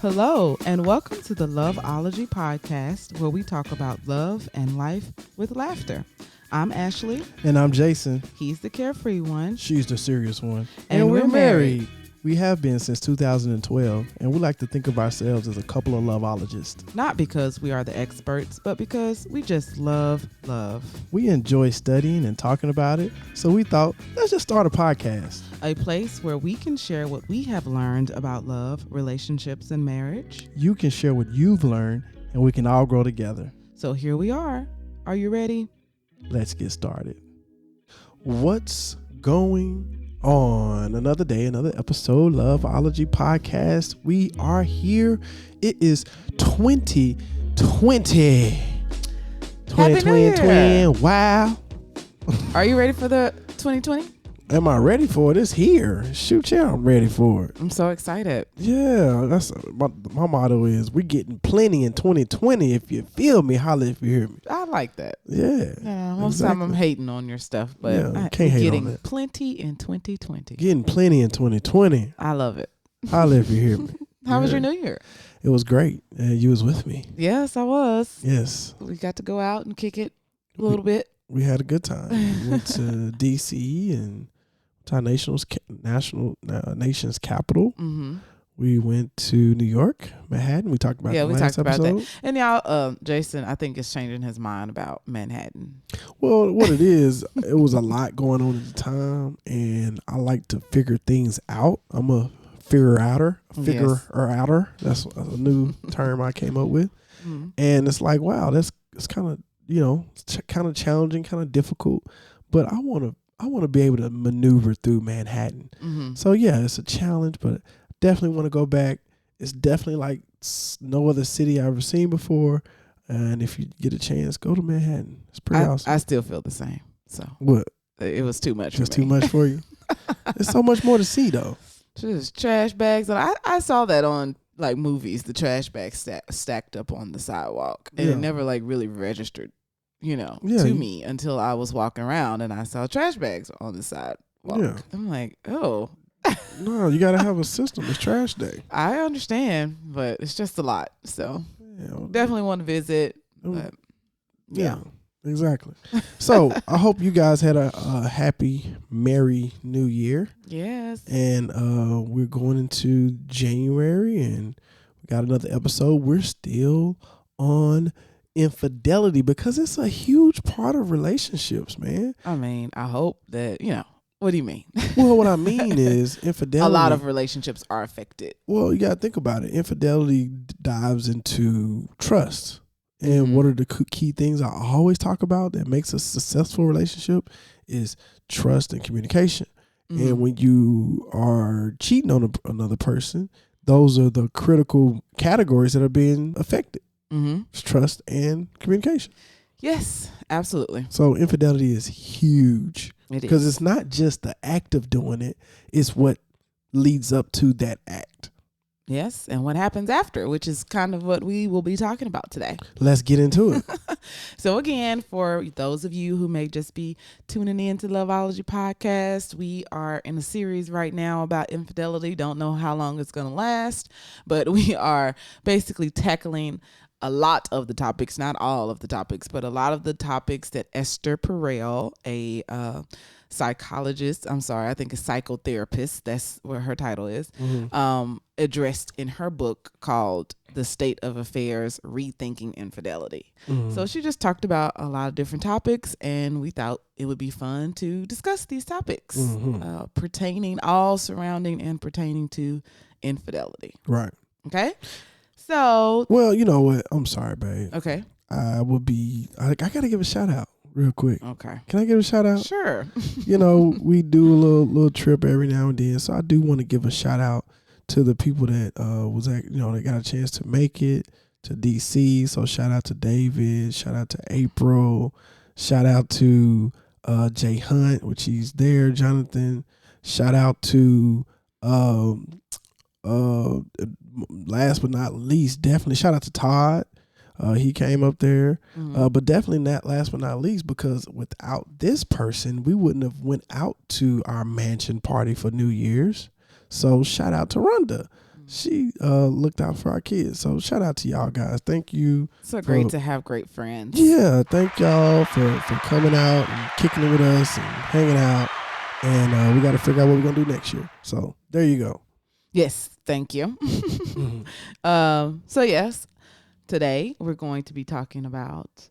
Hello, and welcome to the Loveology podcast, where we talk about love and life with laughter. I'm Ashley. And I'm Jason. He's the carefree one. She's the serious one. And we're married. We have been since 2012, and we like to think of ourselves as a couple of loveologists. Not because we are the experts, but because we just love love. We enjoy studying and talking about it, so we thought, let's just start a podcast. A place where we can share what we have learned about love, relationships, and marriage. You can share what you've learned, and we can all grow together. So here we are. Are you ready? Let's get started. What's going on? Another day, another episode, Loveology Podcast. We are here. It is 2020. Happy New Year. Wow. Are you ready for the 2020? Am I ready for it? It's here. Shoot, yeah, I'm ready for it. I'm so excited. Yeah, that's my motto is we're getting plenty in 2020. If you feel me, holla if you hear me. I like that. Yeah. Most of the time I'm hating on your stuff, but Yeah, can't hate getting on that. plenty in 2020. Getting plenty in 2020. I love it. Holla if you hear me. How was Yeah. your New Year? It was great. You was with me. Yes, I was. Yes. We got to go out and kick it a little bit. We had a good time. We went to D.C. and to our nation's capital. Mm-hmm. We went to New York, Manhattan. We talked about Yeah, the we last talked about episode. that. And y'all, Jason, I think is changing his mind about Manhattan. Well, what it is, it was a lot going on at the time, and I like to figure things out. I'm a figure-outer. That's a new term I came up with. Mm-hmm. And it's like, wow, it's kind of, kind of challenging, kind of difficult, but I want to be able to maneuver through Manhattan. Mm-hmm. So yeah, it's a challenge, but definitely want to go back. It's definitely like no other city I've ever seen before. And if you get a chance, go to Manhattan. It's pretty awesome. I still feel the same. So What? it was too much Just for me. too much for you? There's so much more to see though. Just trash bags. And I saw that on like movies, the trash bags stacked up on the sidewalk. And Yeah. it never like really registered, Yeah, to me until I was walking around and I saw trash bags on the sidewalk. Yeah. I'm like, oh. No, you got to have a system. It's trash day. I understand, but it's just a lot. So Yeah. definitely want to visit. But Yeah, exactly. So I hope you guys had a happy, merry New Year. Yes. And we're going into January, and we got another episode. We're still on infidelity because it's a huge part of relationships, man. I mean, I hope that, what do you mean? Well, what I mean is infidelity. A lot of relationships are affected. Well, you got to think about it. Infidelity dives into trust. And what are the key things I always talk about that makes a successful relationship is trust and communication. Mm-hmm. And when you are cheating on another person, those are the critical categories that are being affected. Mm-hmm. It's trust and communication. Yes, absolutely. So infidelity is huge It because is. it's not just the act of doing it. It's what leads up to that act. Yes, and what happens after, which is kind of what we will be talking about today. Let's get into it. So again, for those of you who may just be tuning in to Loveology Podcast, we are in a series right now about infidelity. Don't know how long it's going to last, but we are basically tackling a lot of the topics, not all of the topics, but a lot of the topics that Esther Perel, a psychologist, a psychotherapist, that's what her title is, addressed in her book called The State of Affairs, Rethinking Infidelity. Mm-hmm. So she just talked about a lot of different topics, and we thought it would be fun to discuss these topics surrounding and pertaining to infidelity. Right. Okay? So. Well, you know what? I'm sorry, babe. Okay. I got to give a shout out real quick. Okay. Can I give a shout out? Sure. We do a little trip every now and then. So I do want to give a shout out to the people that they got a chance to make it to DC. So shout out to David, shout out to April, shout out to Jay Hunt, which he's there, Jonathan. Shout out to last but not least, definitely shout out to Todd. He came up there, but definitely not last but not least, because without this person, we wouldn't have went out to our mansion party for New Year's. So shout out to Rhonda. she looked out for our kids. So shout out to y'all guys. Thank you. So great to have great friends. Yeah, thank y'all for coming out and kicking it with us and hanging out. And we got to figure out what we're going to do next year. So there you go. Yes, thank you. So yes, today we're going to be talking about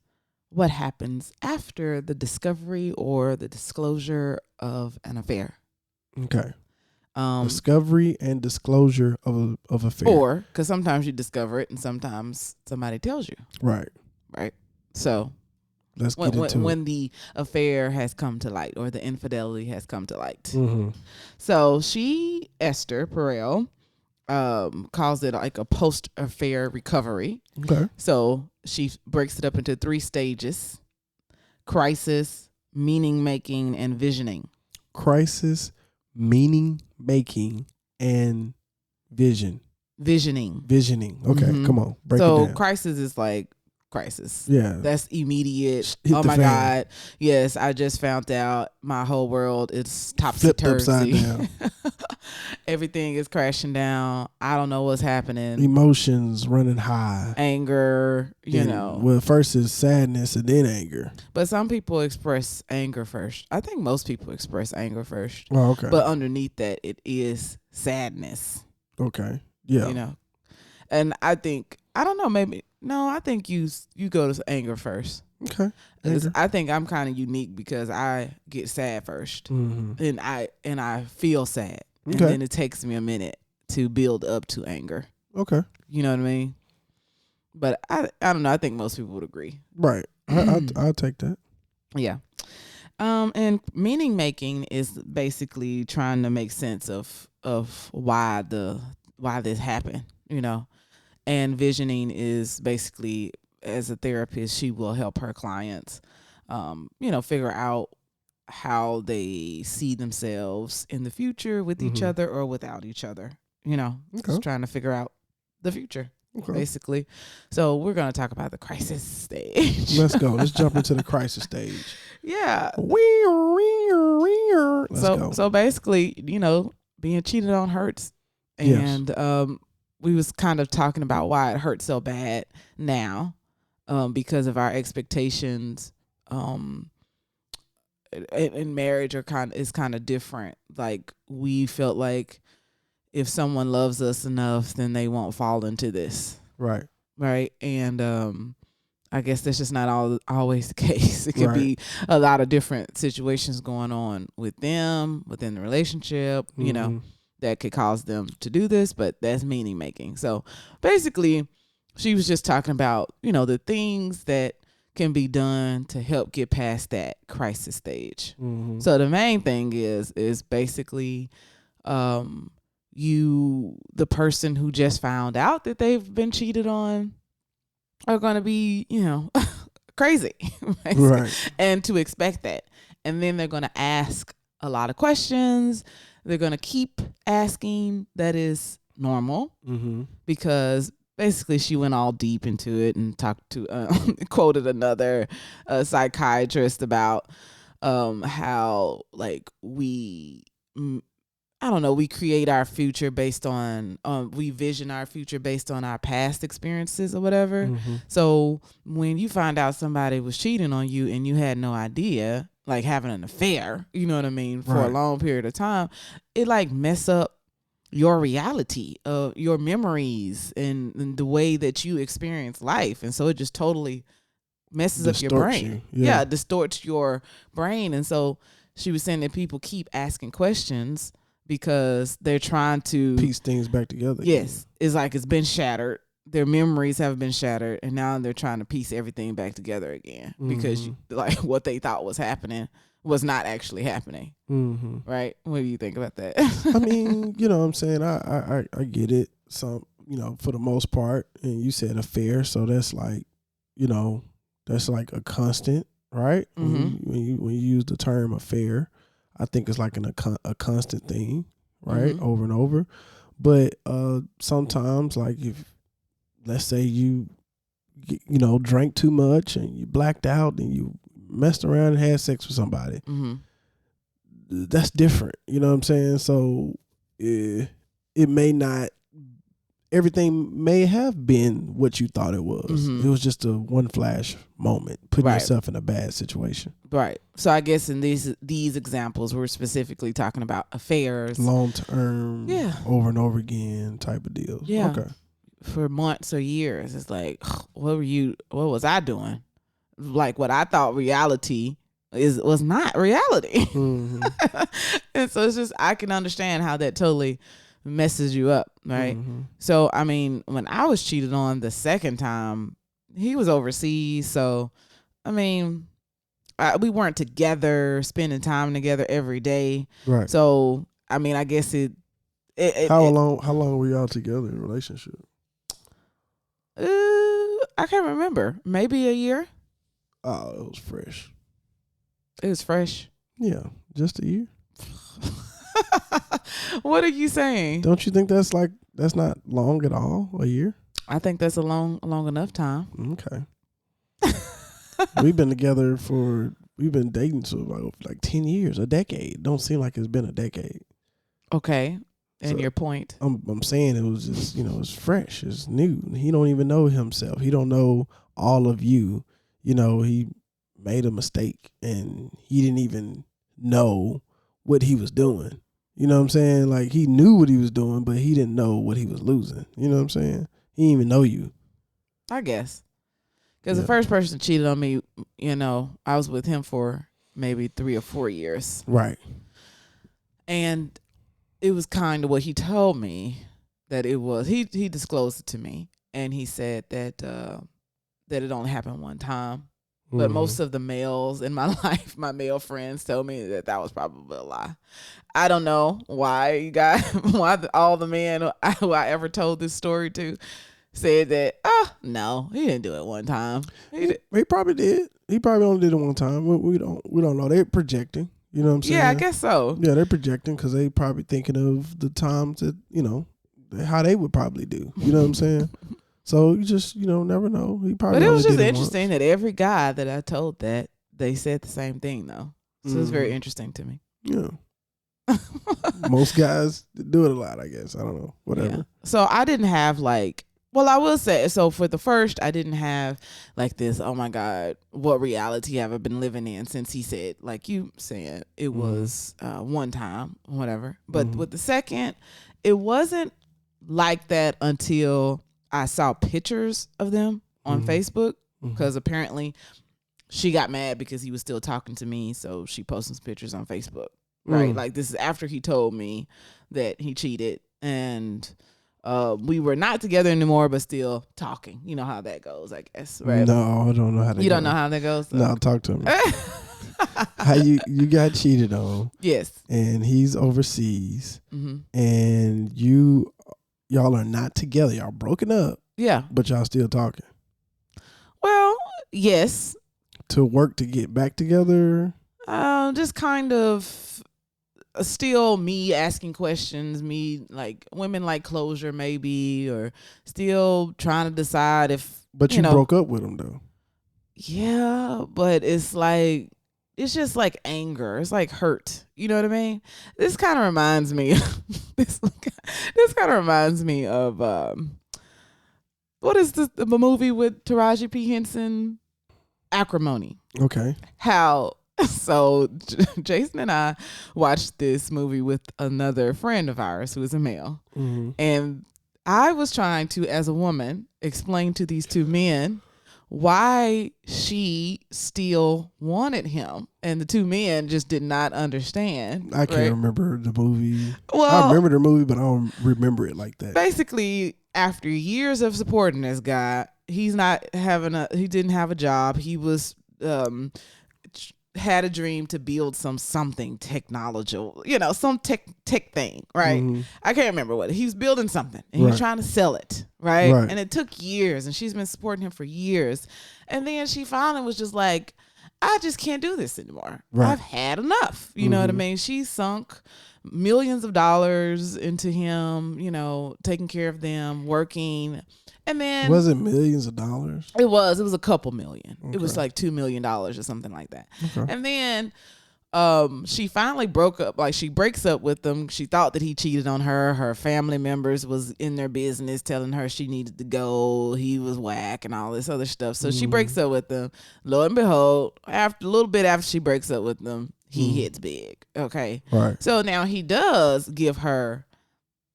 what happens after the discovery or the disclosure of an affair. Okay. Discovery and disclosure of affair. Or because sometimes you discover it and sometimes somebody tells you. Right. So let's get into when the affair has come to light or the infidelity has come to light. Mm-hmm. So Esther Perel, calls it like a post-affair recovery. Okay. So she breaks it up into 3 stages: crisis, meaning making, and visioning. Crisis, meaning making, and visioning. Okay, come on, break it down. Crisis is like crisis. Yeah, that's immediate. Hit oh the my fan. God, yes, I just found out my whole world is flipped upside topsy-turvy. down. Everything is crashing down. I don't know what's happening. Emotions running high. Anger, Well, first is sadness and then anger. But some people express anger first. I think most people express anger first. Oh, okay. But underneath that, it is sadness. Okay. Yeah. And I think, I don't know, maybe, no, I think you go to anger first. Okay. I think I'm kind of unique because I get sad first. Mm-hmm. And I feel sad. Okay. And then it takes me a minute to build up to anger. Okay. You know what I mean? But I don't know. I think most people would agree. Right. I'll take that. Yeah. And meaning making is basically trying to make sense of why this happened, And visioning is basically, as a therapist, she will help her clients, figure out how they see themselves in the future with each other or without each other. Just trying to figure out the future. Okay. Basically. So we're going to talk about the crisis stage. Let's go. Let's jump into the crisis stage. Yeah. Let's go. So basically, being cheated on hurts. And we was kind of talking about why it hurts so bad now, because of our expectations in marriage is kind of different. Like, we felt like if someone loves us enough, then they won't fall into this. Right. And I guess that's just not always the case. It could be a lot of different situations going on with them within the relationship, that could cause them to do this, but that's meaning making. So basically, she was just talking about, the things that can be done to help get past that crisis stage. Mm-hmm. So the main thing is basically the person who just found out that they've been cheated on are going to be, crazy. Right. And to expect that. And then they're going to ask a lot of questions. They're going to keep asking. That is normal. Mm-hmm. Because basically she went all deep into it and talked to, quoted another psychiatrist about how, like, we create our future based on, we vision our future based on our past experiences or whatever. Mm-hmm. So when you find out somebody was cheating on you and you had no idea, like having an affair, you know what I mean, for a long period of time, it like mess up your reality, your memories and the way that you experience life. And so it just totally messes up your brain. Yeah, distorts your brain. And so she was saying that people keep asking questions because they're trying to piece things back together. Yes. It's like it's been shattered. Their memories have been shattered, and now they're trying to piece everything back together again because what they thought was happening was not actually happening. Mm-hmm. Right? What do you think about that? I mean, you know what I'm saying? I get it. Some, for the most part, and you said affair, so that's like, that's like a constant, right? Mm-hmm. When you use the term affair, I think it's like a constant thing, right? Mm-hmm. Over and over. But sometimes, like, if, let's say you drank too much and you blacked out and you messed around and had sex with somebody, that's different. You know what I'm saying? So it may not everything may have been what you thought it was. Mm-hmm. It was just a one flash moment, putting yourself in a bad situation. Right. So I guess in these examples, we're specifically talking about affairs, long term, over and over again type of deals. Yeah. Okay. For months or years. It's like, what was I doing? Like what I thought reality was not reality. Mm-hmm. And so it's just, I can understand how that totally messes you up, right? Mm-hmm. So, I mean, when I was cheated on the second time, he was overseas. So, I mean, we weren't together, spending time together every day. Right. So, I mean, I guess how long were y'all together in a relationship? I can't remember. Maybe a year. Oh, it was fresh. It was fresh. Yeah, just a year. What are you saying? Don't you think that's not long at all? A year? I think that's a long enough time. Okay. We've been dating for like 10 years, a decade. Don't seem like it's been a decade. Okay. And So, your point? I'm saying it was just, it's fresh, it's new. He don't even know himself. He don't know all of you. He made a mistake and he didn't even know what he was doing. You know what I'm saying? Like, he knew what he was doing, but he didn't know what he was losing. You know what I'm saying? He didn't even know you. I guess. Because the first person cheated on me, I was with him for maybe 3 or 4 years. Right. And it was kind of what he told me that it was. He disclosed it to me, and he said that it only happened one time. Mm-hmm. But most of the males in my life, my male friends, told me that was probably a lie. I don't know why all the men who I ever told this story to said that, no, he didn't do it one time. He probably did. He probably only did it one time. We don't know. They're projecting. You know what I'm saying? Yeah, I guess so. Yeah, they're projecting because they probably thinking of the times that, how they would probably do. You know what I'm saying? So you just, never know. He probably. But it was just interesting that every guy that I told that, they said the same thing, though. So it's very interesting to me. Yeah. Most guys do it a lot, I guess. I don't know. Whatever. Yeah. So I didn't have I will say, so for the first, I didn't have this, oh my God, what reality have I been living in, since he said, like you said, it was one time, whatever. But with the second, it wasn't like that until I saw pictures of them on Facebook, because apparently she got mad because he was still talking to me. So she posted some pictures on Facebook, right? Like, this is after he told me that he cheated, and we were not together anymore, but still talking. You know how that goes, I guess, right? No, I don't know how that goes. You don't know how that goes? No, talk to me. How you got cheated on. Yes. And he's overseas. And y'all are not together. Y'all broken up. Yeah. But y'all still talking. Well, yes. To work to get back together? Just kind of still me asking questions, women like closure maybe, or still trying to decide if. But you broke up with him though. Yeah, but it's just like anger. It's like hurt. You know what I mean? This kind of reminds me. This kind of reminds me of what is the movie with Taraji P. Henson? Acrimony. Okay. So Jason and I watched this movie with another friend of ours who is a male. And I was trying to, as a woman, explain to these two men why she still wanted him. And the two men just did not understand. I can't remember the movie. Well, I remember the movie, but I don't remember it like that. Basically, after years of supporting this guy, he didn't have a job. He was had a dream to build something technological, some tech thing, right? I can't remember what. He was building something and he was trying to sell it, right? And it took years, and she's been supporting him for years. And then she finally was just like, I just can't do this anymore. I've had enough. You know what I mean? She sunk millions of dollars into him, taking care of them, working. And then, was it millions of dollars? It was a couple million. Okay. It was like $2 million or something like that. Okay. And then she finally broke up. Like, she breaks up with him. She thought that he cheated on her. Her family members was in their business telling her she needed to go. He was whack and all this other stuff. So she breaks up with him. Lo and behold, after a little bit after she breaks up with him, he hits big. Okay. Right. So now he does give her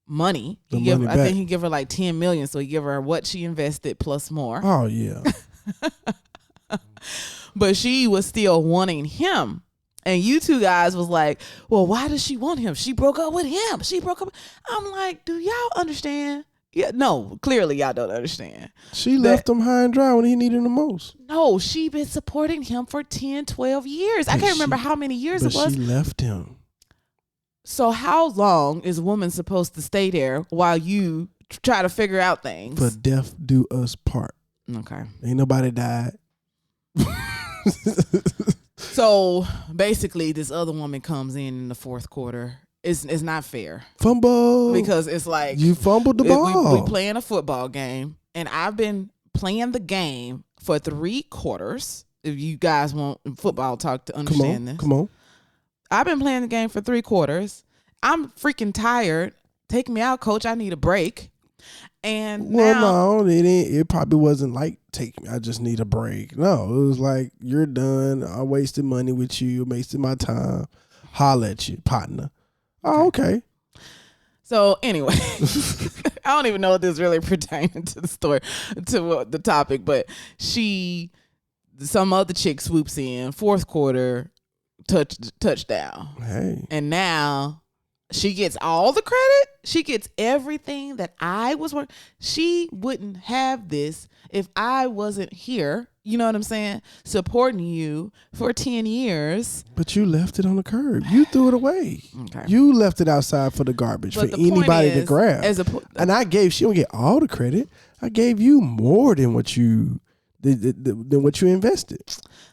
money. I think he give her like 10 million. So he give her what she invested plus more. Oh yeah. But she was still wanting him. And you two guys was like, well, why does she want him? She broke up with him. She broke up. I'm like, do y'all understand? Yeah, no, clearly y'all don't understand. She left him high and dry when he needed him the most. No, she been supporting him for 10, 12 years. I can't remember how many years it was. She left him. So how long is a woman supposed to stay there while you try to figure out things? For death do us part. Okay. Ain't nobody died. So basically, this other woman comes in the fourth quarter. It's not fair. Fumble. Because it's like you fumbled the ball. We playing a football game, and I've been playing the game for 3 quarters. If you guys want football talk to understand this. Come on. I've been playing the game for 3 quarters. I'm freaking tired. Take me out, coach. I need a break. And no, it probably wasn't like I just need a break. No, it was like, you're done. I wasted money with you. Wasted my time. Holla at you, partner. Oh, okay. So anyway, I don't even know if this really pertaining to the story, to the topic, but some other chick swoops in, fourth quarter, touchdown. Hey. And now she gets all the credit. She gets everything that I was working. She wouldn't have this if I wasn't here. You know what I'm saying? Supporting you for 10 years. But you left it on the curb. You threw it away. Okay. You left it outside for the garbage for anybody to grab. She don't get all the credit. I gave you more than what you invested.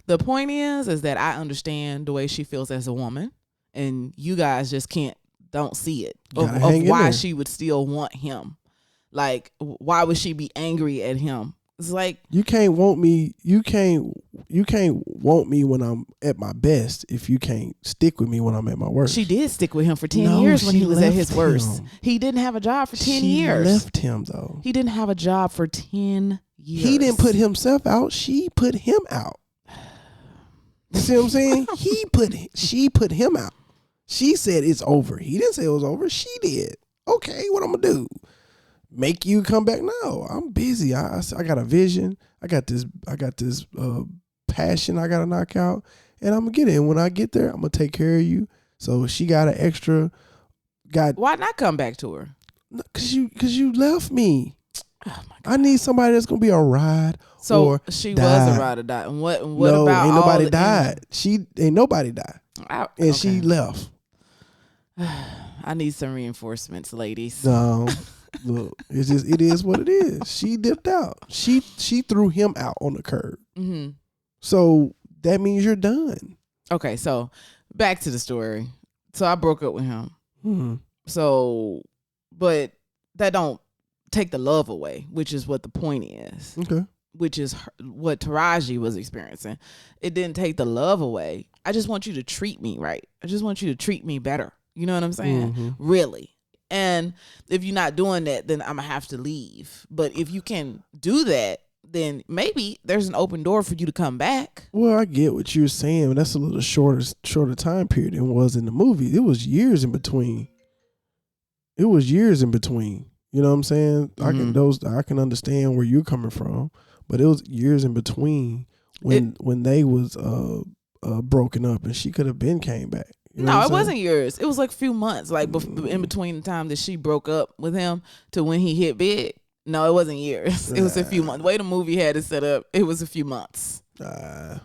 The point is that I understand the way she feels as a woman, and you guys just don't see it of why she would still want him. Like, why would she be angry at him? It's like, you can't want me. You can't want me when I'm at my best if you can't stick with me when I'm at my worst. She did stick with him for 10 years when he was at his worst. He didn't have a job for 10 years. She left him though. He didn't have a job for 10 years. He didn't put himself out. She put him out. You see what I'm saying? She put him out. She said it's over. He didn't say it was over. She did. Okay, what I'm gonna do? Make you come back? No, I'm busy. I got a vision. I got this passion I gotta knock out, and I'm gonna get it. And when I get there, I'm gonna take care of you. So she got an extra. Why not come back to her? Cause you left me. Oh my God. I need somebody that's gonna be a ride. So she was a ride or die. And what no, about ain't nobody died? Ain't nobody died. And she left. I need some reinforcements, ladies. No. Look, it is what it is. She dipped out. She threw him out on the curb. Mm-hmm. So that means you're done. Okay, so back to the story. So I broke up with him. Mm-hmm. So, but that don't take the love away, which is what the point is. Okay. Which is what Taraji was experiencing. It didn't take the love away. I just want you to treat me right. I just want you to treat me better. You know what I'm saying? Mm-hmm. Really. And if you're not doing that, then I'm going to have to leave. But if you can do that, then maybe there's an open door for you to come back. Well, I get what you're saying, but that's a little shorter time period than was in the movie. It was years in between. You know what I'm saying? Mm-hmm. I can understand where you're coming from, but it was years in between when they was broken up, and she could have came back. You know no, it wasn't years. It was like a few months, like in between the time that she broke up with him to when he hit big. No, it wasn't years. It was a few months. The way the movie had it set up, it was a few months. And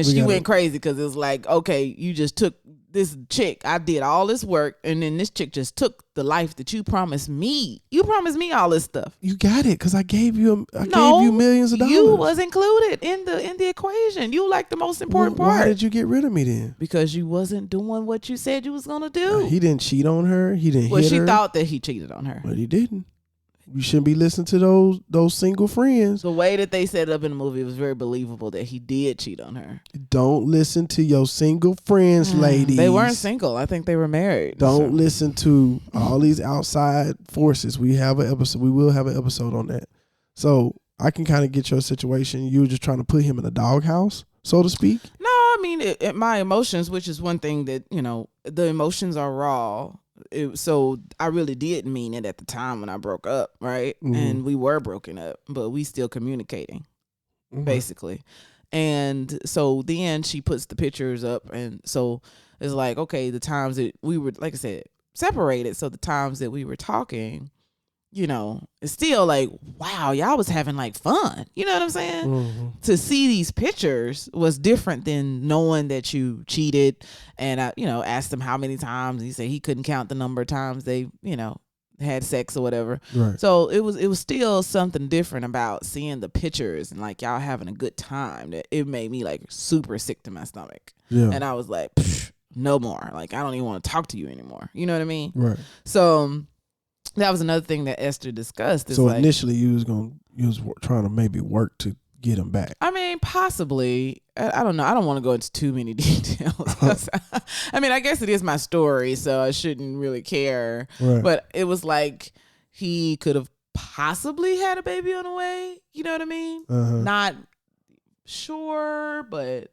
she went crazy because it was like, okay, you just took this chick. I did all this work, and then this chick just took the life that you promised me. You promised me all this stuff. You got it because I gave you millions of dollars. You was included in the equation. You like the most important part. Why did you get rid of me then? Because you wasn't doing what you said you was gonna do. He didn't cheat on her. He didn't hit her. Well, she thought that he cheated on her, but he didn't. You shouldn't be listening to those single friends. The way that they set it up in the movie was very believable that he did cheat on her. Don't listen to your single friends, ladies. They weren't single. I think they were married. Don't listen to all these outside forces. We will have an episode on that. So I can kind of get your situation. You were just trying to put him in a doghouse, so to speak. No, I mean, my emotions, which is one thing that, the emotions are raw. So I really did mean it at the time when I broke up, right? Mm-hmm. And we were broken up, but we still communicating, basically. And so then she puts the pictures up, and so it's like, okay, the times that we were, like I said, separated. So the times that we were talking, it's still like, wow, y'all was having like fun. You know what I'm saying? Mm-hmm. To see these pictures was different than knowing that you cheated. And I, asked him how many times. He said he couldn't count the number of times they, had sex or whatever. Right. So it was still something different about seeing the pictures and like y'all having a good time that it made me like super sick to my stomach. Yeah. And I was like, no more. Like, I don't even want to talk to you anymore. You know what I mean? Right. So that was another thing that Esther discussed. So initially you was trying to maybe work to get him back. I mean, possibly. I don't know. I don't want to go into too many details. I mean, I guess it is my story, so I shouldn't really care. Right. But it was like he could have possibly had a baby on the way. You know what I mean? Uh-huh. Not sure, but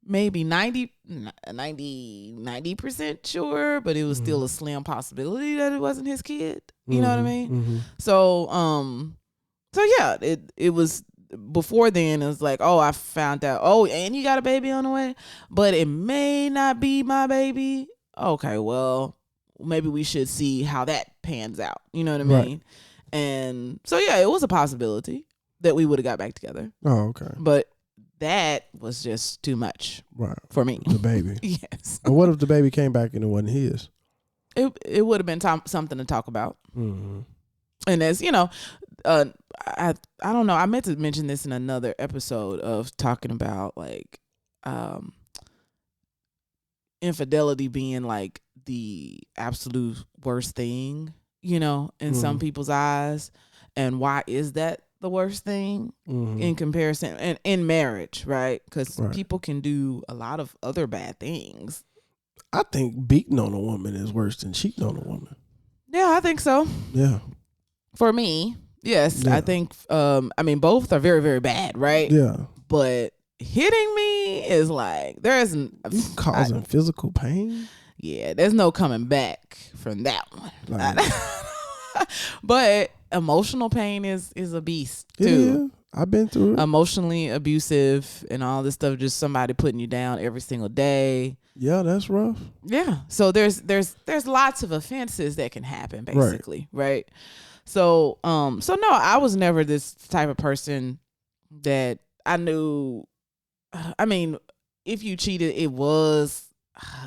maybe 90% sure, but it was still a slim possibility that it wasn't his kid. You know what I mean? Mm-hmm. So yeah, it was before then. It was like, oh, I found out. Oh, and you got a baby on the way, but it may not be my baby. Okay, well, maybe we should see how that pans out. You know what I mean? Right. And so yeah, it was a possibility that we would have got back together. Oh, okay. But that was just too much for me. The baby. Yes. And what if the baby came back and it wasn't his? It would have been something to talk about. Mm-hmm. And as I don't know. I meant to mention this in another episode of talking about like infidelity being like the absolute worst thing, in some people's eyes. And why is that the worst thing in comparison and in marriage, right? Because people can do a lot of other bad things. I think beating on a woman is worse than cheating on a woman. Yeah, I think so. Yeah. For me, yes. Yeah. I think, both are very, very bad, right? Yeah. But hitting me is like, causing physical pain? Yeah, there's no coming back from that one. But emotional pain is a beast too. Yeah, I've been through it. Emotionally abusive and all this stuff, just somebody putting you down every single day. Yeah, that's rough. Yeah. So there's lots of offenses that can happen, basically, right? So no, I was never this type of person that I knew. I mean, if you cheated,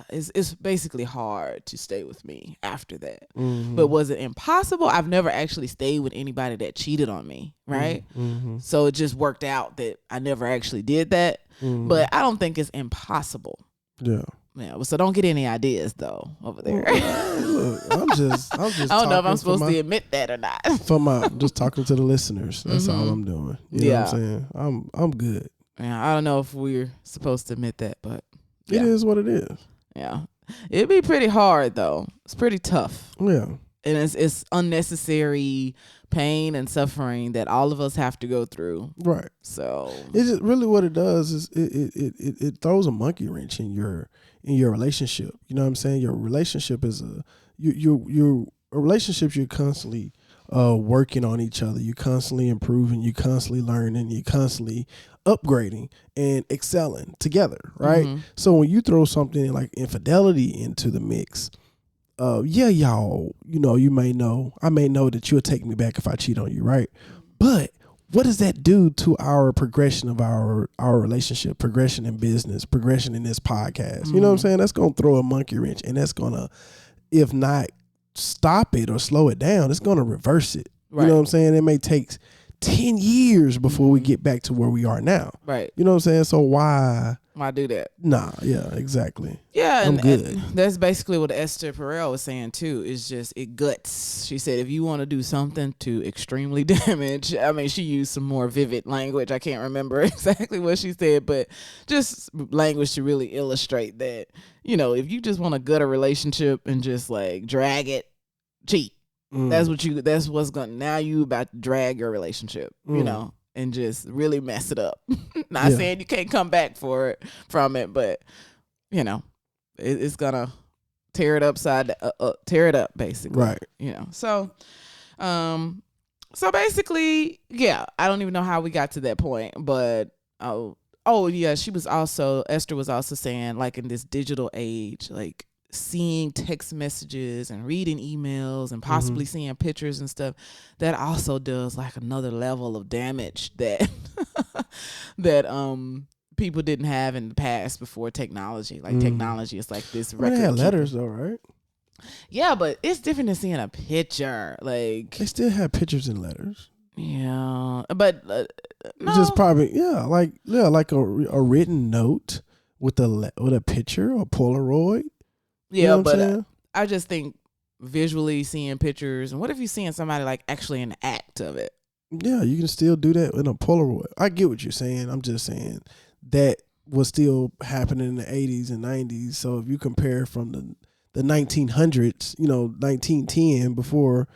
it's basically hard to stay with me after that. Mm-hmm. But was it impossible? I've never actually stayed with anybody that cheated on me, right? Mm-hmm. So it just worked out that I never actually did that. Mm-hmm. But I don't think it's impossible. Yeah. Yeah. So don't get any ideas though over there. Look, I'm just. I don't know if I'm supposed to admit that or not. Just talking to the listeners. That's all I'm doing. You know what I'm saying? I'm good. Yeah. I don't know if we're supposed to admit that, but. Yeah. It is what it is. Yeah. It'd be pretty hard though. It's pretty tough. Yeah. And it's unnecessary pain and suffering that all of us have to go through. Right. So it's just really what it does is it throws a monkey wrench in your relationship. You know what I'm saying? Your relationship is a relationship you're constantly working on each other. You're constantly improving, you're constantly learning, you're constantly upgrading and excelling together, right? Mm-hmm. So when you throw something like infidelity into the mix, y'all, I may know that you'll take me back if I cheat on you, right? But what does that do to our progression of our relationship, progression in business, progression in this podcast? Mm-hmm. You know what I'm saying? That's going to throw a monkey wrench, and that's going to, if not stop it or slow it down, it's going to reverse it. Right. You know what I'm saying? It may take 10 years before we get back to where we are now. Right. You know what I'm saying? So why Why do that? Nah, yeah, exactly. Yeah, I'm and good. that's basically what Esther Perel was saying too. Is just it guts. She said if you want to do something to extremely damage, I mean, she used some more vivid language. I can't remember exactly what she said, but just language to really illustrate that. If you just want to gut a relationship and just like drag it, cheat. That's what's gonna now you about to drag your relationship, and just really mess it up. Not saying you can't come back from it, but it's gonna tear it tear it up basically. Right. So basically, yeah, I don't even know how we got to that point, but yeah, Esther was also saying, like, in this digital age, like seeing text messages and reading emails and possibly seeing pictures and stuff, that also does like another level of damage that that people didn't have in the past before technology. Like technology is like this record. They had letters though, right? Yeah, but it's different than seeing a picture. Like they still have pictures and letters. Yeah, but no. Just probably like a written note with a picture or Polaroid. Yeah, but I just think visually seeing pictures, and what if you're seeing somebody like actually in the act of it? Yeah, you can still do that in a Polaroid. I get what you're saying. I'm just saying that was still happening in the 80s and 90s. So if you compare from the 1900s, 1910, before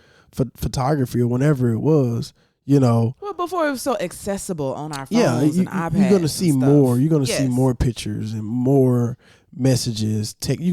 photography or whenever it was, well, before it was so accessible on our phones and iPads, you're gonna see more. You're gonna see Yes. more pictures and more messages. You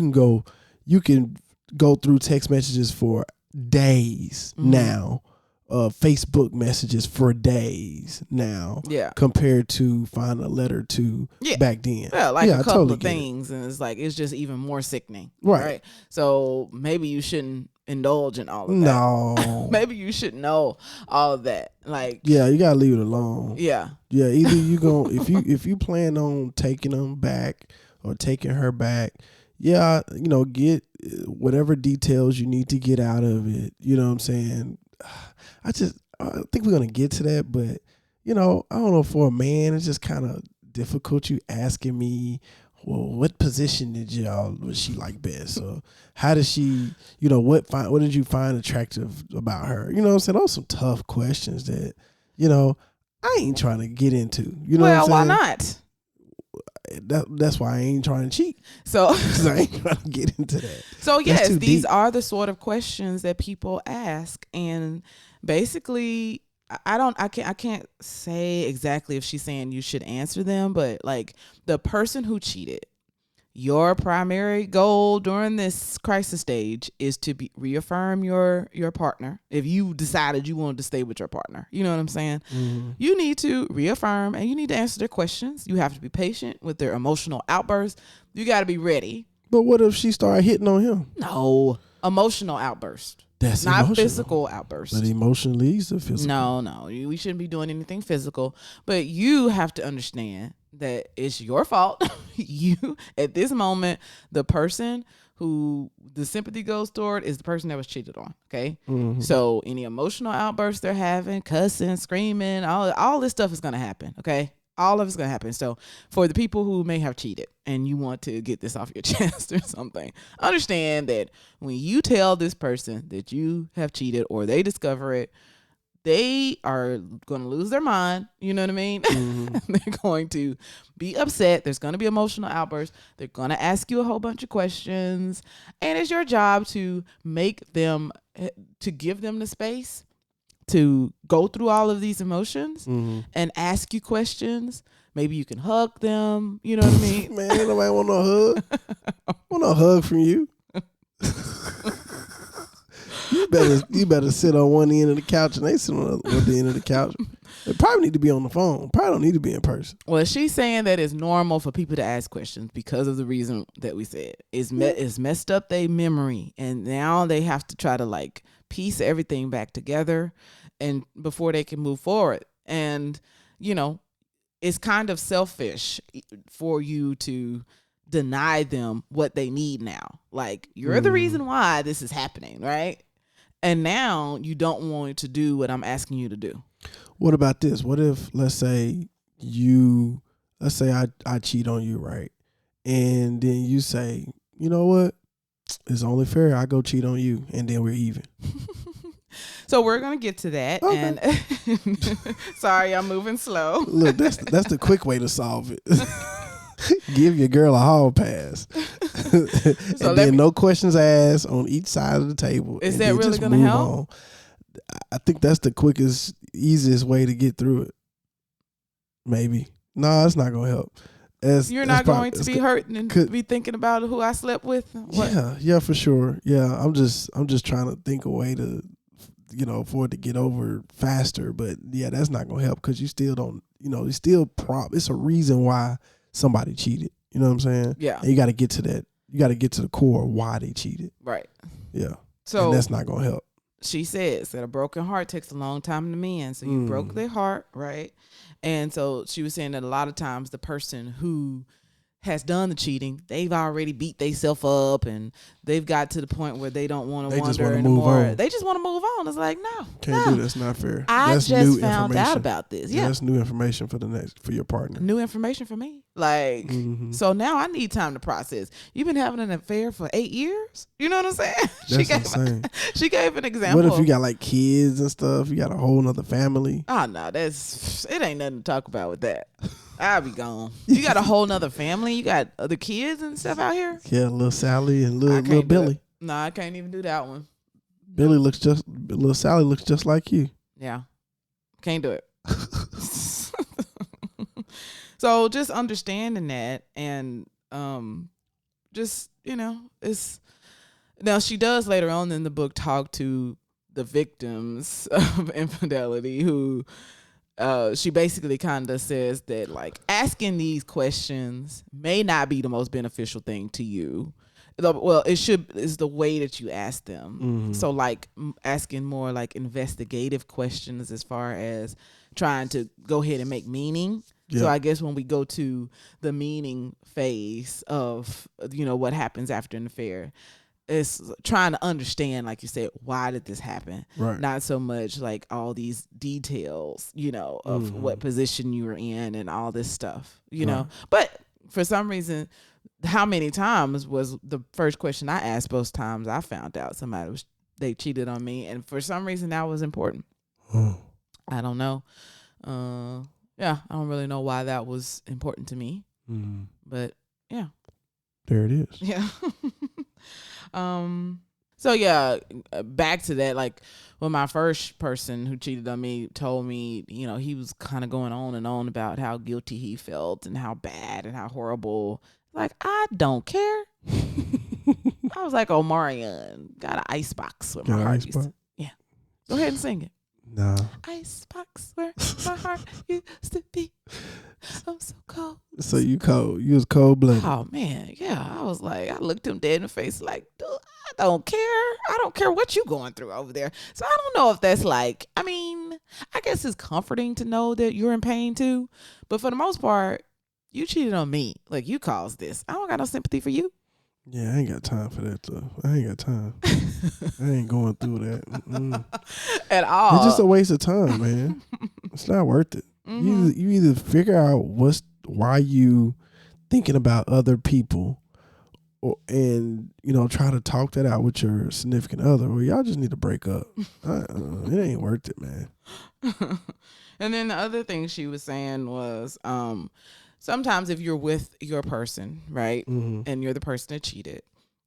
can go through text messages for days now. Facebook messages for days now. Yeah. Compared to find a letter to back then. Yeah, like a couple of things, and it's just even more sickening. Right. So maybe you shouldn't indulge in all of that. No. Maybe you should know all of that. Like, yeah, you gotta leave it alone. Yeah. Yeah, either you go if you plan on taking them back or taking her back, get whatever details you need to get out of it. You know what I'm saying? I think we're gonna get to that, but I don't know, for a man, it's just kind of difficult. You asking me, well, what position was she like best? Or how did she, what did you find attractive about her? You know what I'm saying? Those are some tough questions that, I ain't trying to get into. You know what I'm saying? Why not? That's why I ain't trying to cheat. So I ain't trying to get into that. So yes, these are the sort of questions that people ask, and basically, I can't say exactly if she's saying you should answer them, but like the person who cheated, your primary goal during this crisis stage is to reaffirm your partner. If you decided you wanted to stay with your partner, you know what I'm saying? You need to reaffirm, and you need to answer their questions. You have to be patient with their emotional outbursts. You got to be ready. But what if she started hitting on him? No, emotional outburst. That's not emotional. Physical outburst. But emotion leads to physical. No, we shouldn't be doing anything physical. But you have to understand that it's your fault. You, at this moment, the person who the sympathy goes toward is the person that was cheated on. Okay, so any emotional outbursts they're having, cussing, screaming, all this stuff is gonna happen. Okay. All of it's going to happen. So for the people who may have cheated and you want to get this off your chest or something, understand that when you tell this person that you have cheated or they discover it, they are going to lose their mind. You know what I mean? They're going to be upset. There's going to be emotional outbursts. They're going to ask you a whole bunch of questions. And it's your job to give them the space to go through all of these emotions and ask you questions. Maybe you can hug them. You know what I mean? Man, ain't nobody want no hug. Want no hug from you. You better sit on one end of the couch and they sit on the end of the couch. They probably need to be on the phone. Probably don't need to be in person. Well, she's saying that it's normal for people to ask questions because of the reason that we said. It's messed up their memory, and now they have to try to like piece everything back together and before they can move forward. And it's kind of selfish for you to deny them what they need now. Like, you're the reason why this is happening, right? And now you don't want to do what I'm asking you to do. What about this? What if, let's say, you let's say I cheat on you, right? And then you say, you know what? It's only fair I go cheat on you, and then we're even. So we're gonna get to that. Okay. And sorry, I'm moving slow. Look, that's the quick way to solve it. Give your girl a hall pass, and then no questions asked on each side of the table. Is and that really gonna help? On. I think that's the quickest, easiest way to get through it. Maybe. No, it's not gonna help. You're not going to be hurting and be thinking about who I slept with. What? Yeah, for sure. Yeah, I'm just trying to think a way to, for it to get over faster. But yeah, that's not gonna help because you still don't. You still it's a reason why somebody cheated. You know what I'm saying? Yeah. And you got to get to that. You got to get to the core of why they cheated. Right. Yeah. So and that's not gonna help. She says that a broken heart takes a long time to mend. So you broke their heart, right? And so she was saying that a lot of times the person who has done the cheating, they've already beat themselves up and they've got to the point where they don't want to wonder anymore. They just want to move on. It's like, no. Can't do this. Not fair. That's just found out about this. Yeah. That's new information for your partner. New information for me. Like, so now I need time to process. You've been having an affair for 8 years? You know what I'm saying? That's insane. She gave an example. What if you got like kids and stuff? You got a whole nother family? Oh, no. It ain't nothing to talk about with that. I'll be gone. You got a whole nother family? You got other kids and stuff out here? Yeah, little Sally and little Billy. No, I can't even do that one. Little Sally looks just like you. Yeah. Can't do it. So just understanding that and just, it's now she does later on in the book talk to the victims of infidelity who she basically kind of says that like asking these questions may not be the most beneficial thing to you. Well, is the way that you ask them. Mm-hmm. So like asking more like investigative questions as far as trying to go ahead and make meaning. Yeah. So I guess when we go to the meaning phase of, what happens after an affair, it's trying to understand, like you said, why did this happen? Right. Not so much like all these details, of what position you were in and all this stuff, know. But for some reason, how many times was the first question I asked both times I found out they cheated on me. And for some reason that was important. I don't know. Yeah, I don't really know why that was important to me. But yeah. There it is. Yeah. So yeah, back to that, like when my first person who cheated on me told me, he was kind of going on and on about how guilty he felt and how bad and how horrible. Like, I don't care. I was like, oh, Marianne, got an ice box with my heart. Yeah. Go ahead and sing it. No. Ice box where my heart used to be. I'm so cold. So you cold. You was cold-blooded. Oh, man. Yeah. I was like, I looked him dead in the face like, dude, I don't care. I don't care what you going through over there. So I don't know if that's like, I guess it's comforting to know that you're in pain too. But for the most part, you cheated on me. Like, you caused this. I don't got no sympathy for you. Yeah, I ain't got time for that stuff. I ain't got time. I ain't going through that. At all. It's just a waste of time, man. It's not worth it. Mm-hmm. You either figure out why you thinking about other people and, try to talk that out with your significant other, or y'all just need to break up. It ain't worth it, man. And then the other thing she was saying was, sometimes if you're with your person, right, and you're the person that cheated,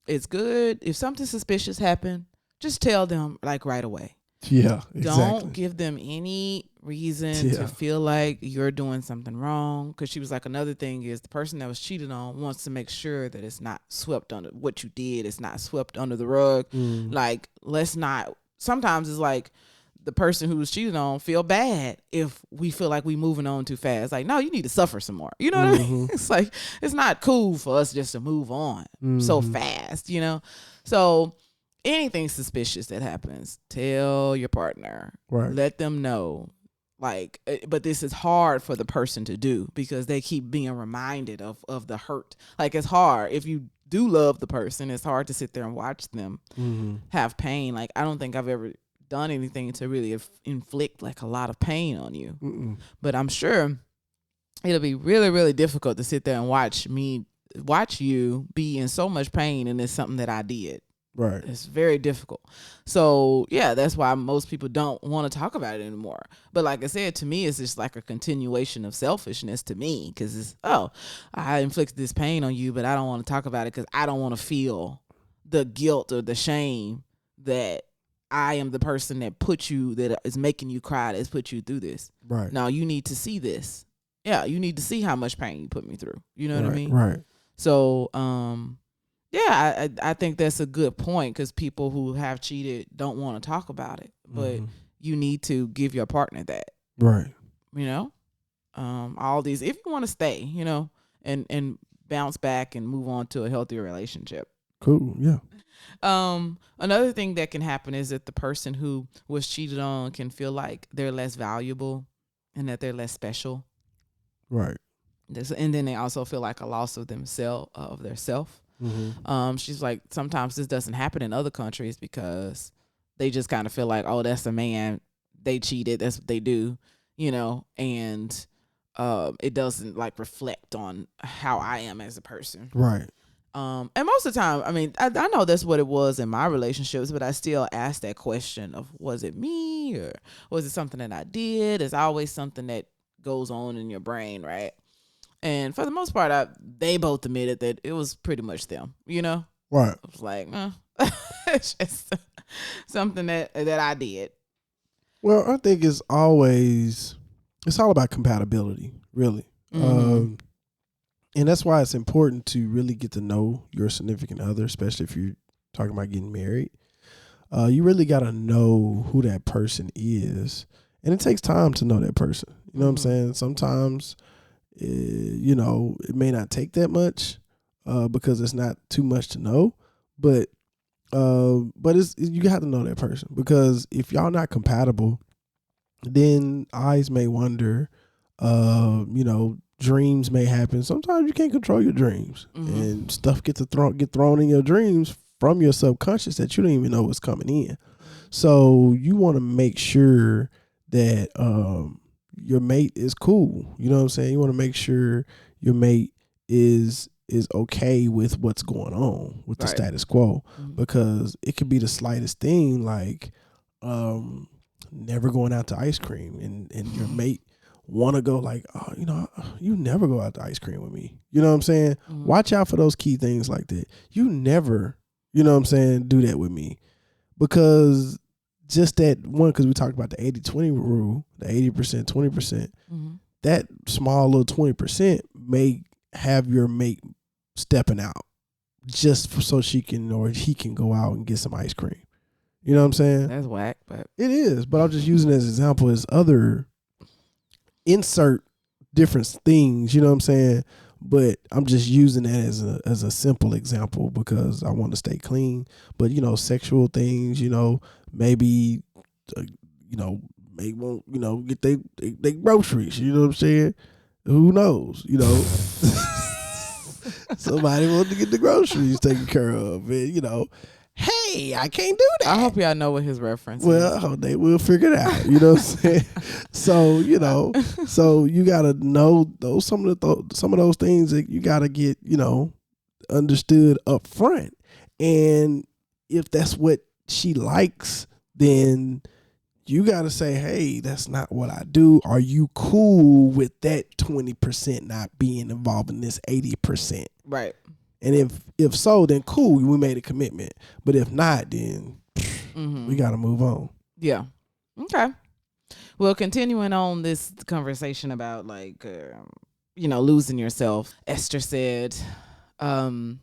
it's good if something suspicious happened, just tell them like right away. Yeah, exactly. Don't give them any reason to feel like you're doing something wrong. Because she was like, another thing is the person that was cheated on wants to make sure that it's not swept under what you did. It's not swept under the rug. Like, let's not. Sometimes it's like the person who was cheated on feel bad if we feel like we moving on too fast. Like, no, you need to suffer some more. You know what I mean? It's like, it's not cool for us just to move on so fast, So anything suspicious that happens, tell your partner. Right. Let them know. Like, but this is hard for the person to do because they keep being reminded of the hurt. Like, it's hard. If you do love the person, it's hard to sit there and watch them have pain. Like, I don't think I've ever done anything to really inflict like a lot of pain on you. But I'm sure it'll be really, really difficult to sit there and watch you be in so much pain, and it's something that I did. Right. It's very difficult. So yeah, that's why most people don't want to talk about it anymore. But like I said, to me, it's just like a continuation of selfishness to me, because it's, oh, I inflicted this pain on you, but I don't want to talk about it because I don't want to feel the guilt or the shame that I am the person that that is making you cry, that's put you through this. Right. Now you need to see this. Yeah, you need to see how much pain you put me through. You know what I mean? Right. So, yeah, I think that's a good point, because people who have cheated don't want to talk about it, but you need to give your partner that. Right. You know, all these, if you want to stay, you know, and bounce back and move on to a healthier relationship. Cool. Yeah. Another thing that can happen is that the person who was cheated on can feel like they're less valuable and that they're less special. Right. And then they also feel like a loss of their self. She's like, sometimes this doesn't happen in other countries because they just kind of feel like, oh, that's a man, they cheated, that's what they do, you know, and it doesn't like reflect on how I am as a person. Right. And most of the time, I mean, I know that's what it was in my relationships, but I still ask that question of, was it me or was it something that I did? It's always something that goes on in your brain, right? And for the most part, they both admitted that it was pretty much them, you know? Right. It was like, it's just something that I did. Well, I think it's all about compatibility, really. And that's why it's important to really get to know your significant other, especially if you're talking about getting married. You really got to know who that person is. And it takes time to know that person. You know what I'm saying? Sometimes, you know, it may not take that much because it's not too much to know. But you have to know that person, because if y'all not compatible, then eyes may wander, you know, dreams may happen. Sometimes you can't control your dreams, and stuff get thrown in your dreams from your subconscious that you don't even know what's coming in. So you want to make sure that your mate is cool. You know what I'm saying? You want to make sure your mate is okay with what's going on with the status quo, because it could be the slightest thing, like never going out to ice cream, and your mate want to go, like, oh, you know, you never go out to ice cream with me. You know what I'm saying? Watch out for those key things like that. You never, you know what I'm saying, do that with me, because just that one, because we talked about the 80-20 rule, the 80%, 20%, that small little 20% may have your mate stepping out just so she can, or he can go out and get some ice cream. You know what I'm saying? That's whack, but it is. But I'm just using it as an example, as other insert different things. You know what I'm saying? But I'm just using that as a simple example because I want to stay clean. But, you know, sexual things, you know, maybe, you know, may won't, you know, get they groceries. You know what I'm saying? Who knows? You know, somebody wants to get the groceries taken care of, and, you know, hey, I can't do that. I hope y'all know what his reference is. Well, they will figure it out. You know what I'm saying? So, you know, so you got to know some of those things that you got to get, you know, understood up front. And if that's what she likes, then you got to say, hey, that's not what I do. Are you cool with that 20% not being involved in this 80%? Right. And if so, then cool, we made a commitment. But if not, then we got to move on. Yeah. Okay. Well, continuing on this conversation about, like, you know, losing yourself, Esther said, you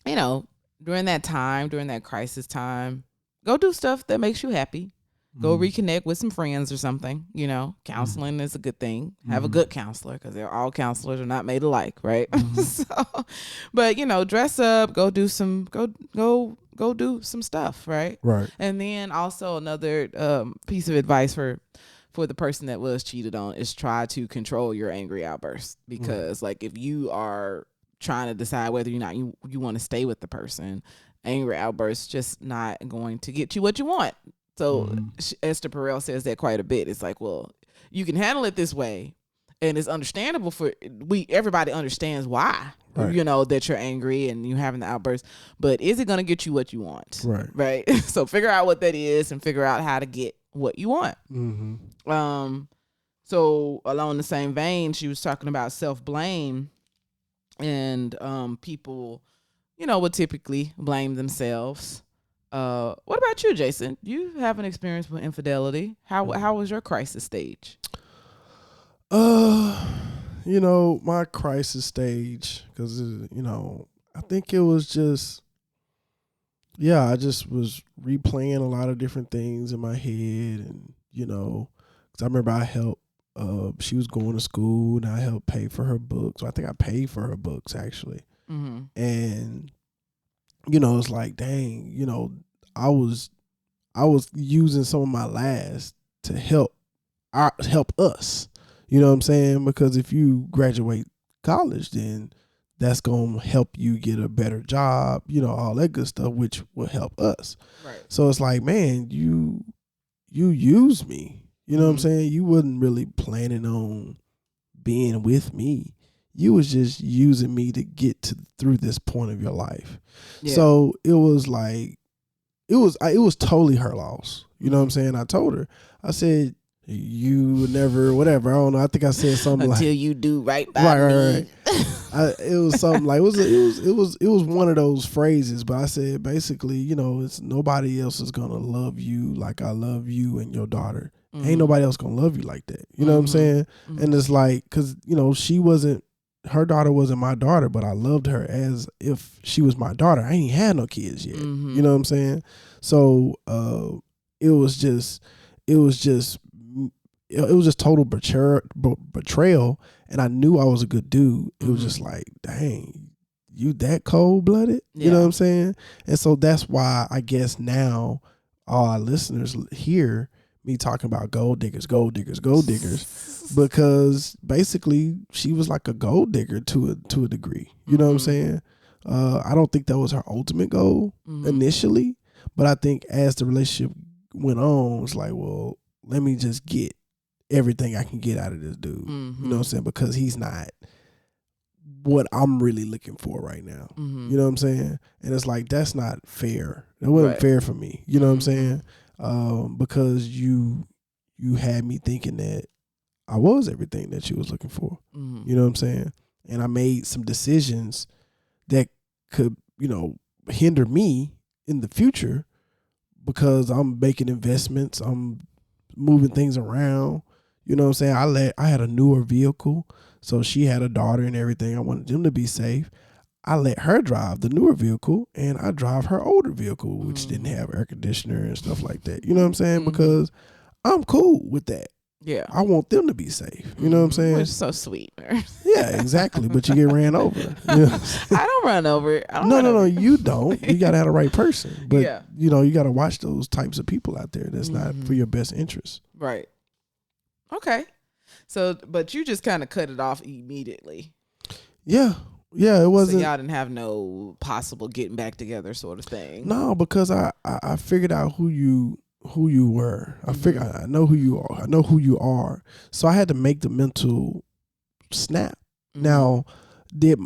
know, during that crisis time, go do stuff that makes you happy. Go reconnect with some friends or something. You know, counseling is a good thing. Have a good counselor, because all counselors are not made alike, right? So, but, you know, dress up, go do some stuff, right? Right. And then also another piece of advice for the person that was cheated on is try to control your angry outbursts, because like if you are trying to decide whether or not you want to stay with the person, angry outbursts just not going to get you what you want. So Esther Perel says that quite a bit. It's like, well, you can handle it this way, And it's understandable everybody understands why, Right. that you're angry and you're having the outburst, but is it going to get you what you want? Right. So figure out what that is and figure out how to get what you want. So along the same vein, she was talking about self-blame, and people, would typically blame themselves. What about you, Jason? You have an experience with infidelity. How was your crisis stage? My crisis stage, because I think it was just, I just was replaying a lot of different things in my head, and because I remember I helped. She was going to school, and I helped pay for her books. So I think I paid for her books actually, and it's like, dang, I was using some of my last to help us. You know what I'm saying? Because if you graduate college, then that's going to help you get a better job, all that good stuff, which will help us. Right. So it's like, man, you use me. You know what I'm saying? You wasn't really planning on being with me. You was just using me to get through this point of your life. Yeah. So it was like, it was totally her loss. You know what I'm saying? I told her, I said, you would never, whatever. I don't know. I think I said something until like, you do right by me. It was something like, it was one of those phrases, but I said basically, it's nobody else is gonna love you like I love you and your daughter. Ain't nobody else gonna love you like that. You know what I'm saying? And it's like, cause her daughter wasn't my daughter, but I loved her as if she was my daughter. I ain't had no kids yet. You know what I'm saying? So it was just total betrayal, and I knew I was a good dude. It was just like, dang, you that cold blooded? You know what I'm saying? And so that's why I guess now all our listeners hear me talking about gold diggers, because basically she was like a gold digger to a degree. You know what I'm saying? I don't think that was her ultimate goal initially, but I think as the relationship went on, it's like, well, let me just get everything I can get out of this dude. You know what I'm saying? Because he's not what I'm really looking for right now. You know what I'm saying? And it's like, that's not fair. It wasn't fair for me. You know what I'm saying? Because you had me thinking that I was everything that you was looking for. You know what I'm saying? And I made some decisions that could, hinder me in the future because I'm making investments. I'm moving things around. You know what I'm saying? I had a newer vehicle, so she had a daughter and everything. I wanted them to be safe. I let her drive the newer vehicle, and I drive her older vehicle, which didn't have air conditioner and stuff like that. You know what I'm saying? Because I'm cool with that. Yeah. I want them to be safe. You know what I'm saying? Which is so sweet. Yeah, exactly. But you get ran over. You know I don't run over. No, you don't. You got to have the right person. But, you got to watch those types of people out there that's not for your best interest. Right. Okay. So, but you just kind of cut it off immediately. Yeah. Yeah, it wasn't. So y'all didn't have no possible getting back together sort of thing. No, because I figured out who you were. I figured I know who you are. I know who you are. So I had to make the mental snap. Now, did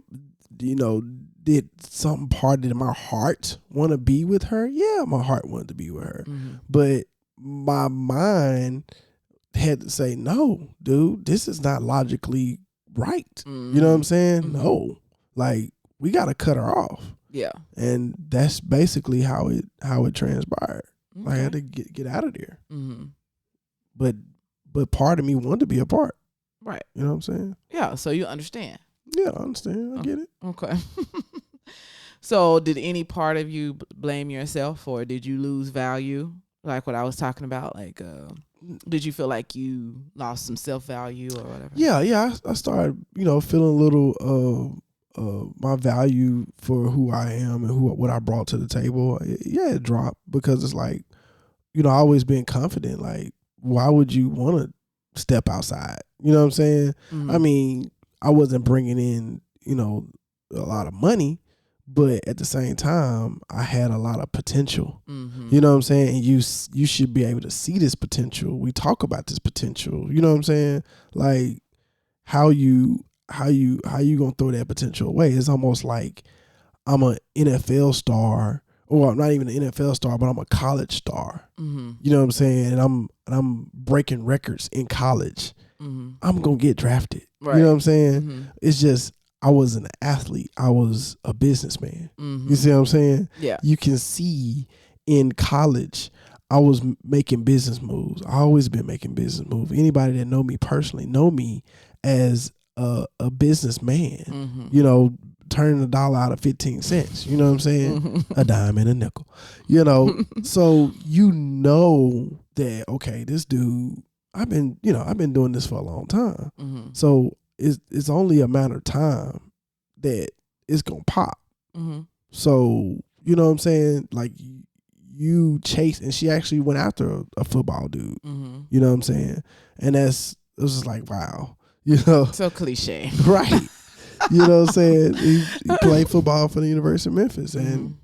some part of my heart want to be with her? Yeah, my heart wanted to be with her. But my mind had to say, no, dude, this is not logically right. You know what I'm saying? No. Like, we got to cut her off. Yeah. And that's basically how it transpired. Okay. I had to get out of there. But part of me wanted to be a part. Right. You know what I'm saying? Yeah. So you understand. Yeah, I understand. I get it. Okay. So did any part of you blame yourself, or did you lose value? Like what I was talking about, like, did you feel like you lost some self-value or whatever? Yeah. I started, feeling a little my value for who I am and what I brought to the table. It dropped because it's like, I've always been confident. Like, why would you want to step outside? You know what I'm saying? I mean, I wasn't bringing in, a lot of money, but at the same time, I had a lot of potential. You know what I'm saying? And you should be able to see this potential. We talk about this potential. You know what I'm saying? Like, how you gonna throw that potential away? It's almost like I'm an NFL star, or I'm not even an NFL star, but I'm a college star. Mm-hmm. You know what I'm saying? And I'm breaking records in college. Mm-hmm. I'm gonna get drafted. Right. You know what I'm saying? Mm-hmm. It's just I wasn't an athlete. I was a businessman. Mm-hmm. You see what I'm saying? Yeah. You can see in college I was making business moves. I always been making business moves. Anybody that know me personally know me as a businessman. Mm-hmm. You know, turning $1 out of 15 cents. You know what I'm saying? Mm-hmm. A dime and a nickel. You know, so you know that okay, this dude. I've been doing this for a long time. Mm-hmm. So it's only a matter of time that it's gonna pop. Mm-hmm. So you know what I'm saying? Like you chase, and she actually went after a football dude. Mm-hmm. You know what I'm saying? And it was just like wow, you know, So cliche, right? You know what I'm saying? He played football for the University of Memphis, and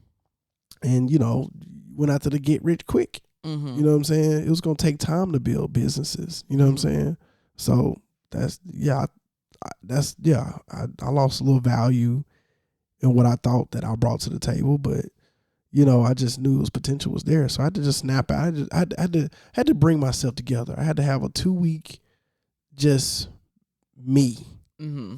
you know went after the get rich quick. Mm-hmm. You know what I'm saying? It was gonna take time to build businesses. You know what I'm saying? So I lost a little value in what I thought that I brought to the table, but you know, I just knew his potential was there. So I had to just snap out. I had to bring myself together. I had to have a 2-week just me Mm-hmm.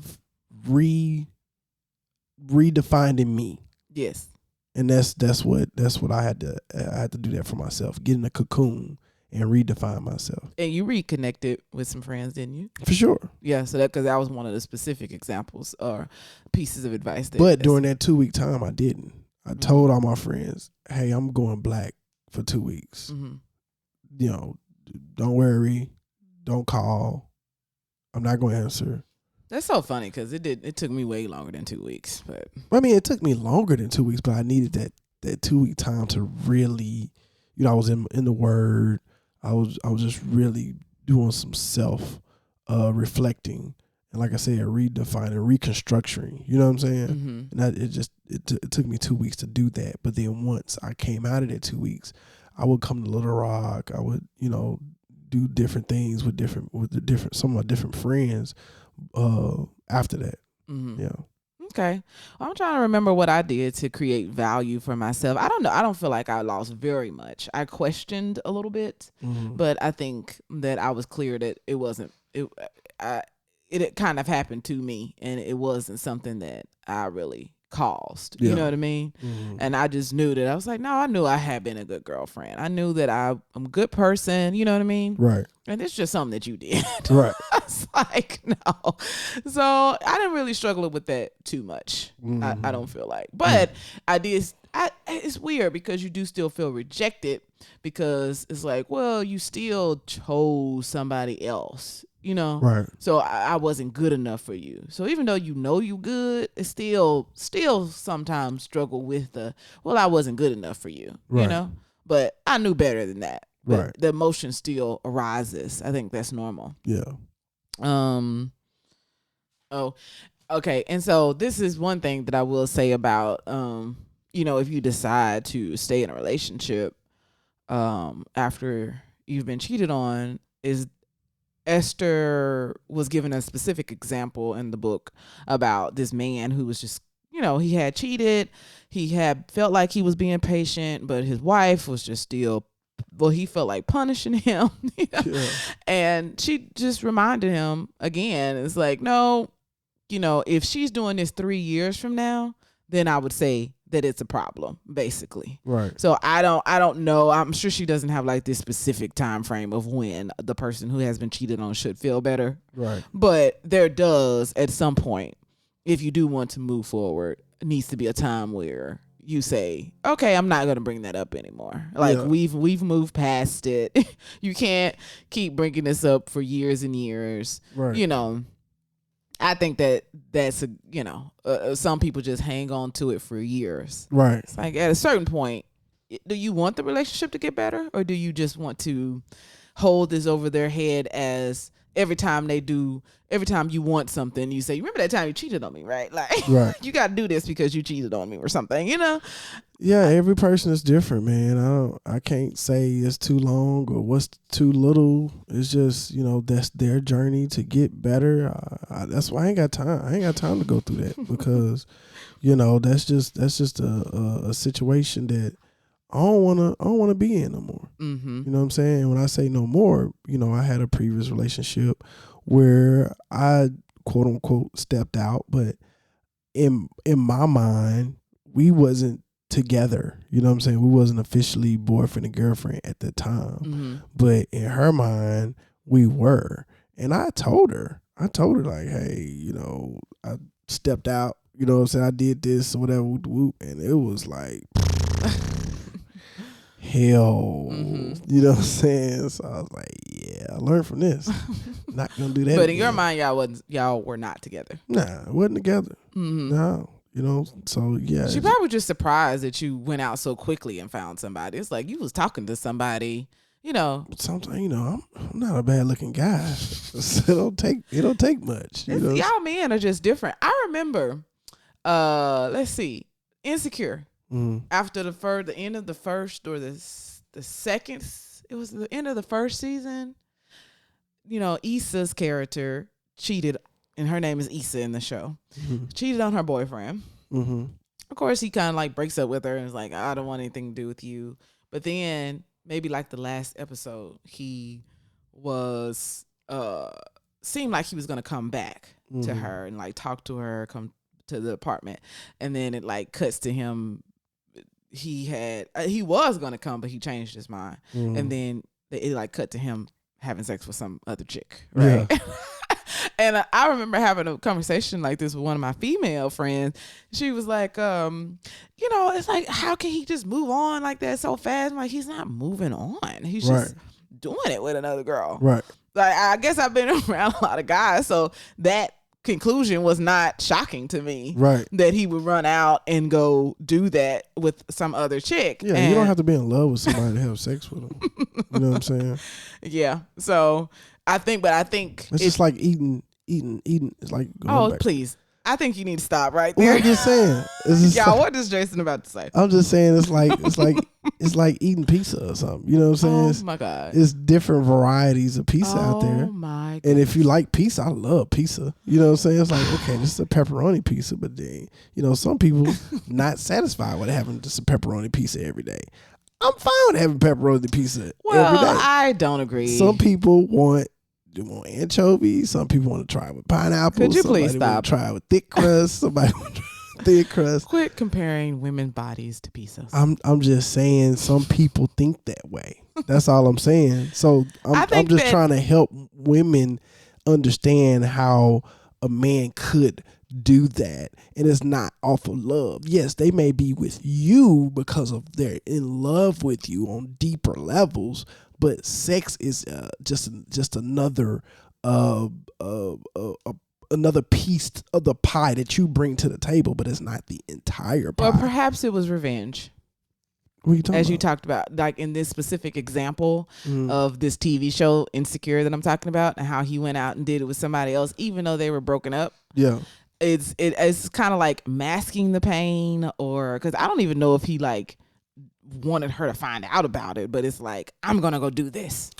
redefining me. Yes. And that's what I had to do that for myself. Get in a cocoon and redefine myself. And you reconnected with some friends, didn't you? For sure. Yeah, so because that was one of the specific examples or pieces of advice. But during that 2-week time, I didn't. I told all my friends, hey, I'm going black for 2 weeks. Mm-hmm. You know, don't worry. Don't call. I'm not going to answer. That's so funny because it took me way longer than 2 weeks. But I mean, it took me longer than 2 weeks, but I needed that 2-week time to really, you know, I was in the Word. I was just really doing some self reflecting, and like I said, redefining, reconstructing. You know what I'm saying? mm-hmm. And it took me 2 weeks to do that. But then once I came out of that 2 weeks, I would come to Little Rock. I would, you know, do different things with some of my different friends. After that, Mm-hmm. yeah. Okay. Well, I'm trying to remember what I did to create value for myself. I don't know. I don't feel like I lost very much. I questioned a little bit, but I think that I was clear that it wasn't. It kind of happened to me, and it wasn't something that I really caused. Yeah. You know what I mean? And I just knew that I was like, no, I knew I had been a good girlfriend. I knew that I'm a good person. You know what I mean? Right. And it's just something that you did. Right. It's like, no. So I didn't really struggle with that too much. I don't feel like. But I did. It's weird because you do still feel rejected because it's like, well, you still chose somebody else, you know? Right. So I wasn't good enough for you. So even though you know you good, it's still sometimes struggle with I wasn't good enough for you, right. you know? But I knew better than that. But right. the emotion still arises. I think that's normal. Yeah. Oh, okay. And so this is one thing that I will say about, you know, if you decide to stay in a relationship, after you've been cheated on, is Esther was given a specific example in the book about this man who was just, you know, he had cheated. He had felt like he was being patient, but his wife was just still, he felt like punishing him. You know? Yeah. And she just reminded him again, it's like, no, you know, if she's doing this 3 years from now, then I would say that it's a problem, basically. Right. So I don't know. I'm sure she doesn't have like this specific time frame of when the person who has been cheated on should feel better. Right. But there does at some point, if you do want to move forward, it needs to be a time where you say, okay, I'm not going to bring that up anymore. Like we've moved past it. You can't keep bringing this up for years and years. Right. You know, I think that's a, you know, some people just hang on to it for years. Right. It's like at a certain point, do you want the relationship to get better, or do you just want to hold this over their head as every time you want something, you say, remember that time you cheated on me, right? Like, Right. you got to do this because you cheated on me or something, you know? Yeah, every person is different, man. I can't say it's too long or what's too little. It's just, that's their journey to get better. That's why I ain't got time. I ain't got time to go through that because, that's just a situation that I don't wanna be in no more. Mm-hmm. You know what I'm saying? When I say no more, I had a previous relationship where I quote unquote stepped out, but in my mind, we wasn't together. You know what I'm saying? We wasn't officially boyfriend and girlfriend at the time. Mm-hmm. But in her mind, we were. And I told her like, hey, I stepped out, you know what I'm saying? I did this or whatever, and it was like hell. Mm-hmm. You know what I'm saying? So I was like, yeah, I learned from this. Not gonna do that. But again. in your mind, y'all were not together. Nah, it wasn't together. Mm-hmm. No. So yeah. She probably was just surprised that you went out so quickly and found somebody. It's like you was talking to somebody, Sometimes, I'm not a bad looking guy. So it don't take much. Y'all men are just different. I remember, let's see, Insecure. After the end of the first or the second, it was the end of the first season. Issa's character cheated, and her name is Issa in the show. Mm-hmm. Cheated on her boyfriend. Mm-hmm. Of course, he kind of like breaks up with her and is like, I don't want anything to do with you. But then maybe like the last episode, he was seemed like he was gonna come back to her and like talk to her, come to the apartment, and then it like cuts to him. He was gonna come, but he changed his mind, and then it like cut to him having sex with some other chick, right? Yeah. And I remember having a conversation like this with one of my female friends. She was like, it's like, how can he just move on like that so fast? I'm like, he's not moving on. He's just doing it with another girl. Right. Like, I guess I've been around a lot of guys, so that conclusion was not shocking to me. Right. That he would run out and go do that with some other chick. Yeah, and you don't have to be in love with somebody to have sex with them. You know what I'm saying? Yeah. So I think it's just like eating. It's like please. I think you need to stop right there. Well, I'm just saying. Y'all, what is Jason about to say? I'm just saying it's like eating pizza or something. You know what I'm saying? Oh my God. It's different varieties of pizza out there. Oh my God. And if you like pizza, I love pizza. You know what I'm saying? It's like, okay, this is a pepperoni pizza, but then, some people not satisfied with having just a pepperoni pizza every day. I'm fine with having pepperoni pizza every day. I don't agree. Some people want anchovies. Some people want to try it with pineapple. Could you please stop? Want to try it with thick crust. Somebody want to try thick crust. Quit comparing women's bodies to pizzas. I'm just saying some people think that way. That's all I'm saying. So I'm just trying to help women understand how a man could do that, and it's not off of love. Yes, they may be with you because of they're in love with you on deeper levels, but sex is just another another piece of the pie that you bring to the table, but it's not the entire pie. Well, perhaps it was revenge. What are you talking about? You talked about, like in this specific example of this TV show Insecure that I'm talking about, and how he went out and did it with somebody else, even though they were broken up. Yeah. It's kind of like masking the pain, or because I don't even know if he like wanted her to find out about it, but it's like, I'm gonna go do this.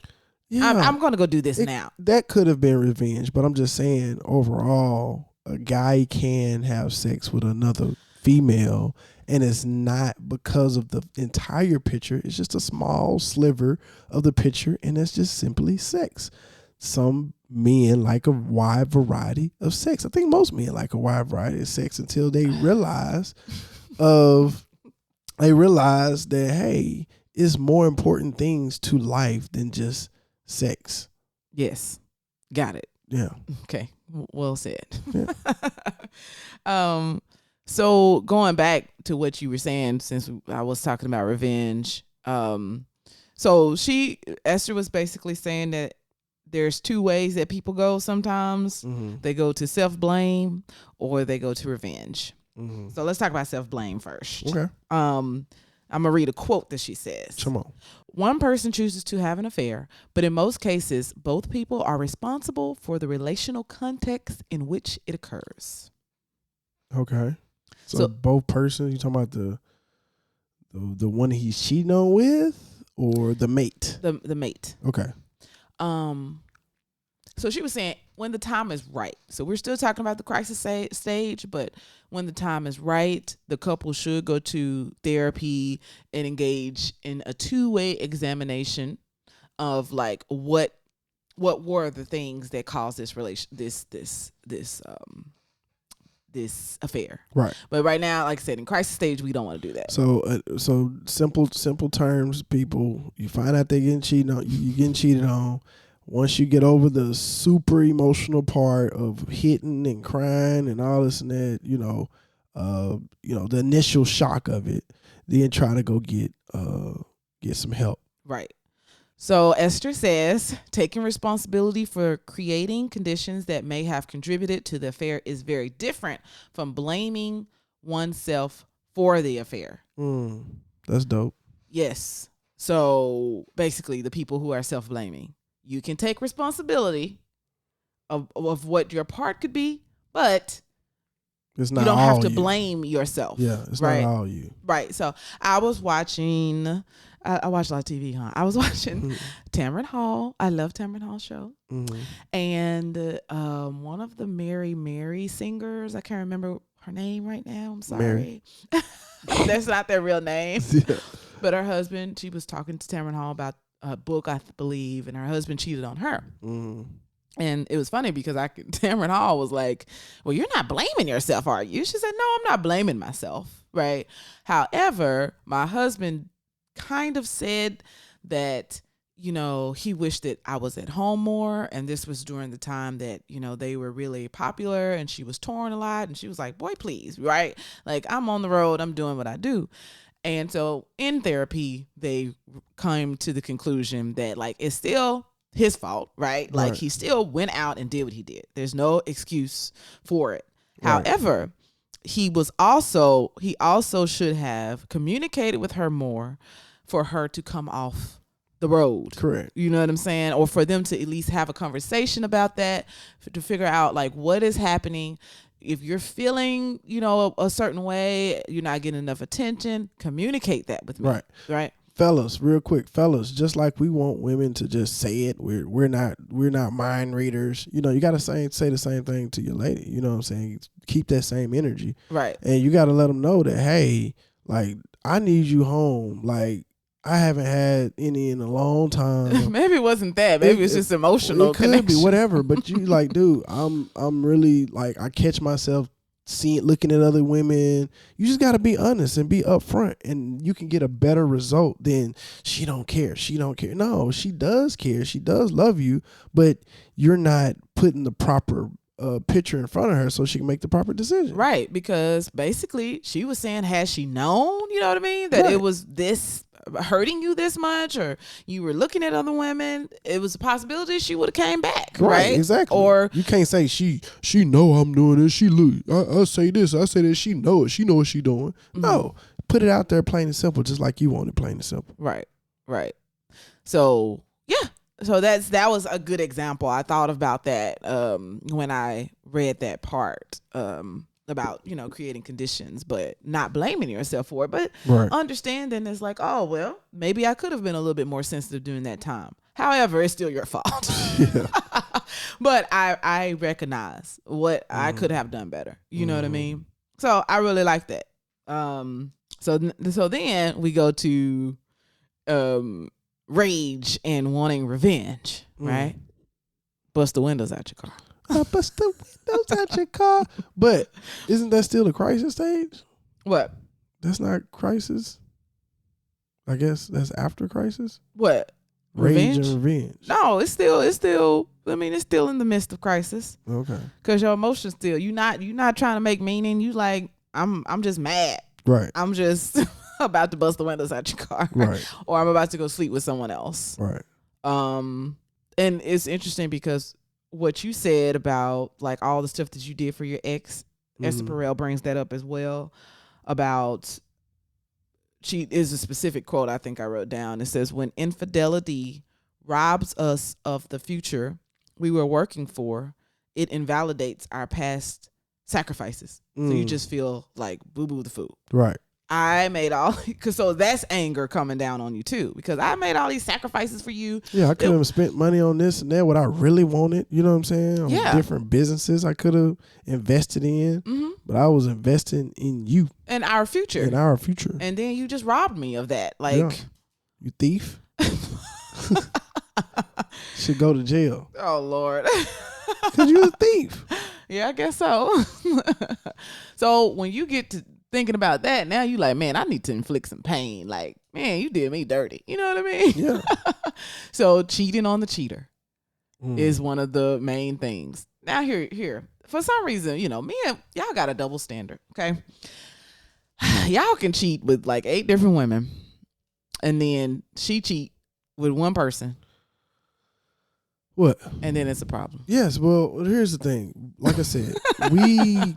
Yeah, I'm gonna go do this now. That could have been revenge, but I'm just saying overall, a guy can have sex with another female, and it's not because of the entire picture. It's just a small sliver of the picture, and it's just simply sex. Some men like a wide variety of sex. I think most men like a wide variety of sex until they realize that, hey, it's more important things to life than just sex. Yes. Got it. Yeah. Okay. Well said. Yeah. So going back to what you were saying, since I was talking about revenge, so Esther was basically saying that there's two ways that people go sometimes. Mm-hmm. They go to self-blame or they go to revenge. Mm-hmm. So let's talk about self-blame first. Okay. I'm going to read a quote that she says. Come on. One person chooses to have an affair, but in most cases, both people are responsible for the relational context in which it occurs. Okay. So both persons, you talking about the one he's cheating on with or the mate? The mate. Okay. So she was saying when the time is right. So we're still talking about the crisis stage, but when the time is right, the couple should go to therapy and engage in a two-way examination of like what were the things that caused this this affair. Right. But right now, like I said, in crisis stage, we don't want to do that. So simple terms, people. You find out they getting cheated on. You getting cheated on. Once you get over the super emotional part of hitting and crying and all this and that, the initial shock of it, then try to go get some help. Right. So Esther says, taking responsibility for creating conditions that may have contributed to the affair is very different from blaming oneself for the affair. That's dope. Yes. So basically, the people who are self-blaming, you can take responsibility of what your part could be, but it's not you don't all have to you. blame yourself. Yeah, it's right? not all you. Right. So I was watching. I watch a lot of TV, huh? I was watching Tamron Hall. I love Tamron Hall's show. Mm-hmm. And one of the Mary singers, I can't remember her name right now. I'm sorry. That's not their real name. Yeah. But her husband, she was talking to Tamron Hall about a book, I believe, and her husband cheated on her. Mm-hmm. And it was funny because Tamron Hall was like, well, you're not blaming yourself, are you? She said, no, I'm not blaming myself, right? However, my husband kind of said that, he wished that I was at home more. And this was during the time that, they were really popular and she was touring a lot. And she was like, boy, please, right? Like, I'm on the road. I'm doing what I do. And so in therapy, they came to the conclusion that, like, it's still his fault, right? Like, he still went out and did what he did. There's no excuse for it. Right. However, he also should have communicated with her more for her to come off the road. Correct. You know what I'm saying? Or for them to at least have a conversation about that, to figure out like what is happening. If you're feeling, a certain way, you're not getting enough attention, communicate that with me. Right. Fellas, real quick, just like we want women to just say it, we're not mind readers. You got to say the same thing to your lady. You know what I'm saying? Keep that same energy. Right. And you got to let them know that, hey, like, I need you home. Like, I haven't had any in a long time. Maybe it wasn't that. Maybe it's just emotional. It could connection. be whatever. But you like, dude, I'm really like, I catch myself looking at other women. You just got to be honest and be upfront, and you can get a better result than she don't care. No, she does care. She does love you, but you're not putting the proper picture in front of her so she can make the proper decision. Right. Because basically she was saying, had she known, you know what I mean, that it was this hurting you this much, or you were looking at other women, it was a possibility she would have came back. Right. Exactly. Or you can't say she know I'm doing this. She look, I say this, I say that. She know it. She know what she doing. Mm-hmm. No, put it out there plain and simple, just like you want it, plain and simple. Right. So yeah. So that was a good example. I thought about that when I read that part about, creating conditions, but not blaming yourself for it, but understanding is like, oh, well, maybe I could have been a little bit more sensitive during that time. However, it's still your fault. Yeah. But I recognize what I could have done better. You know what I mean? So I really like that. So then we go to rage and wanting revenge, right? Bust the windows out your car. Bust the windows out your car. But isn't that still the crisis stage? What? That's not crisis. I guess that's after crisis. What? Rage and revenge. No, it's still. I mean, it's still in the midst of crisis. Okay. Because your emotions still. You're not trying to make meaning. You like, I'm just mad. Right. I'm just about to bust the windows out your car. Right. Or I'm about to go sleep with someone else. Right. And it's interesting because what you said about like all the stuff that you did for your ex, Esther Perel brings that up as well, about she is a specific quote I think I wrote down. It says, when infidelity robs us of the future we were working for, it invalidates our past sacrifices. So you just feel like boo-boo the food. Right. I made all, cause so that's anger coming down on you too, because I made all these sacrifices for you. Yeah, I could have spent money on this and that, what I really wanted, you know what I'm saying? On Yeah. different businesses I could have invested in, but I was investing in you. And our future. In our future. And then you just robbed me of that. Like, yeah. You thief. Should go to jail. Oh, Lord. Because you're a thief. Yeah, I guess so. So when you get to thinking about that, now you like, man, I need to inflict some pain. Like, man, you did me dirty. You know what I mean? Yeah. So cheating on the cheater is one of the main things. Now here, for some reason, you know, me and y'all got a double standard. Okay. Y'all can cheat with like 8 different women, and then she cheat with one person. What? And then it's a problem. Yes, well, here's the thing. Like I said, we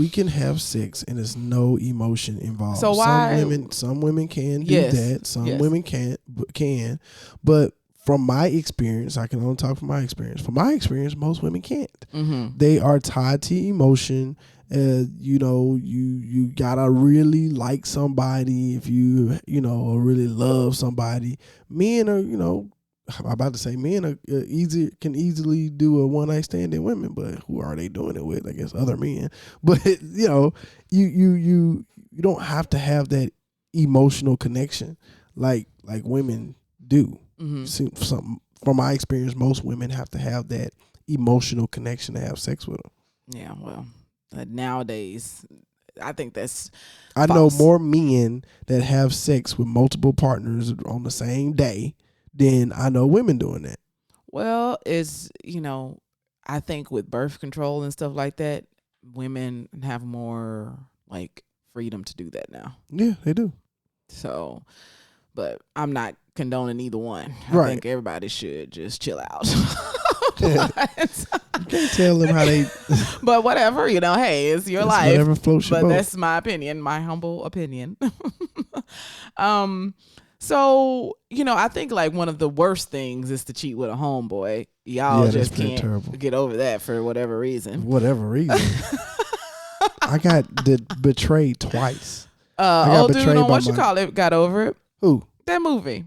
can have sex and there's no emotion involved. So why? Some women can do Yes. that. Some Yes. women can. But from my experience, I can only talk from my experience. From my experience, most women can't. Mm-hmm. They are tied to emotion. You know, you gotta really like somebody. If you know, really love somebody. Men are, you know, I'm about to say men are can easily do a one night stand in women, but who are they doing it with? I guess other men. But you know, you don't have to have that emotional connection like women do. From my experience, most women have to have that emotional connection to have sex with them. Yeah, well, nowadays, I think that's I false. know more men that have sex with multiple partners on the same day than I know women doing that. Well, it's, you know, I think with birth control and stuff like that, women have more like freedom to do that now. Yeah, they do. So, but I'm not condoning either one. Right. I think everybody should just chill out. You can't tell them how they. But whatever, you know, hey, it's your It's life. whatever floats your But boat. that's my opinion, my humble opinion. So, you know, I think like one of the worst things is to cheat with a homeboy. Y'all Yeah, just that's pretty can't terrible. get over that for whatever reason. Whatever reason. I got betrayed twice. got Old dude betrayed on by what you call it got over it. Who? That movie.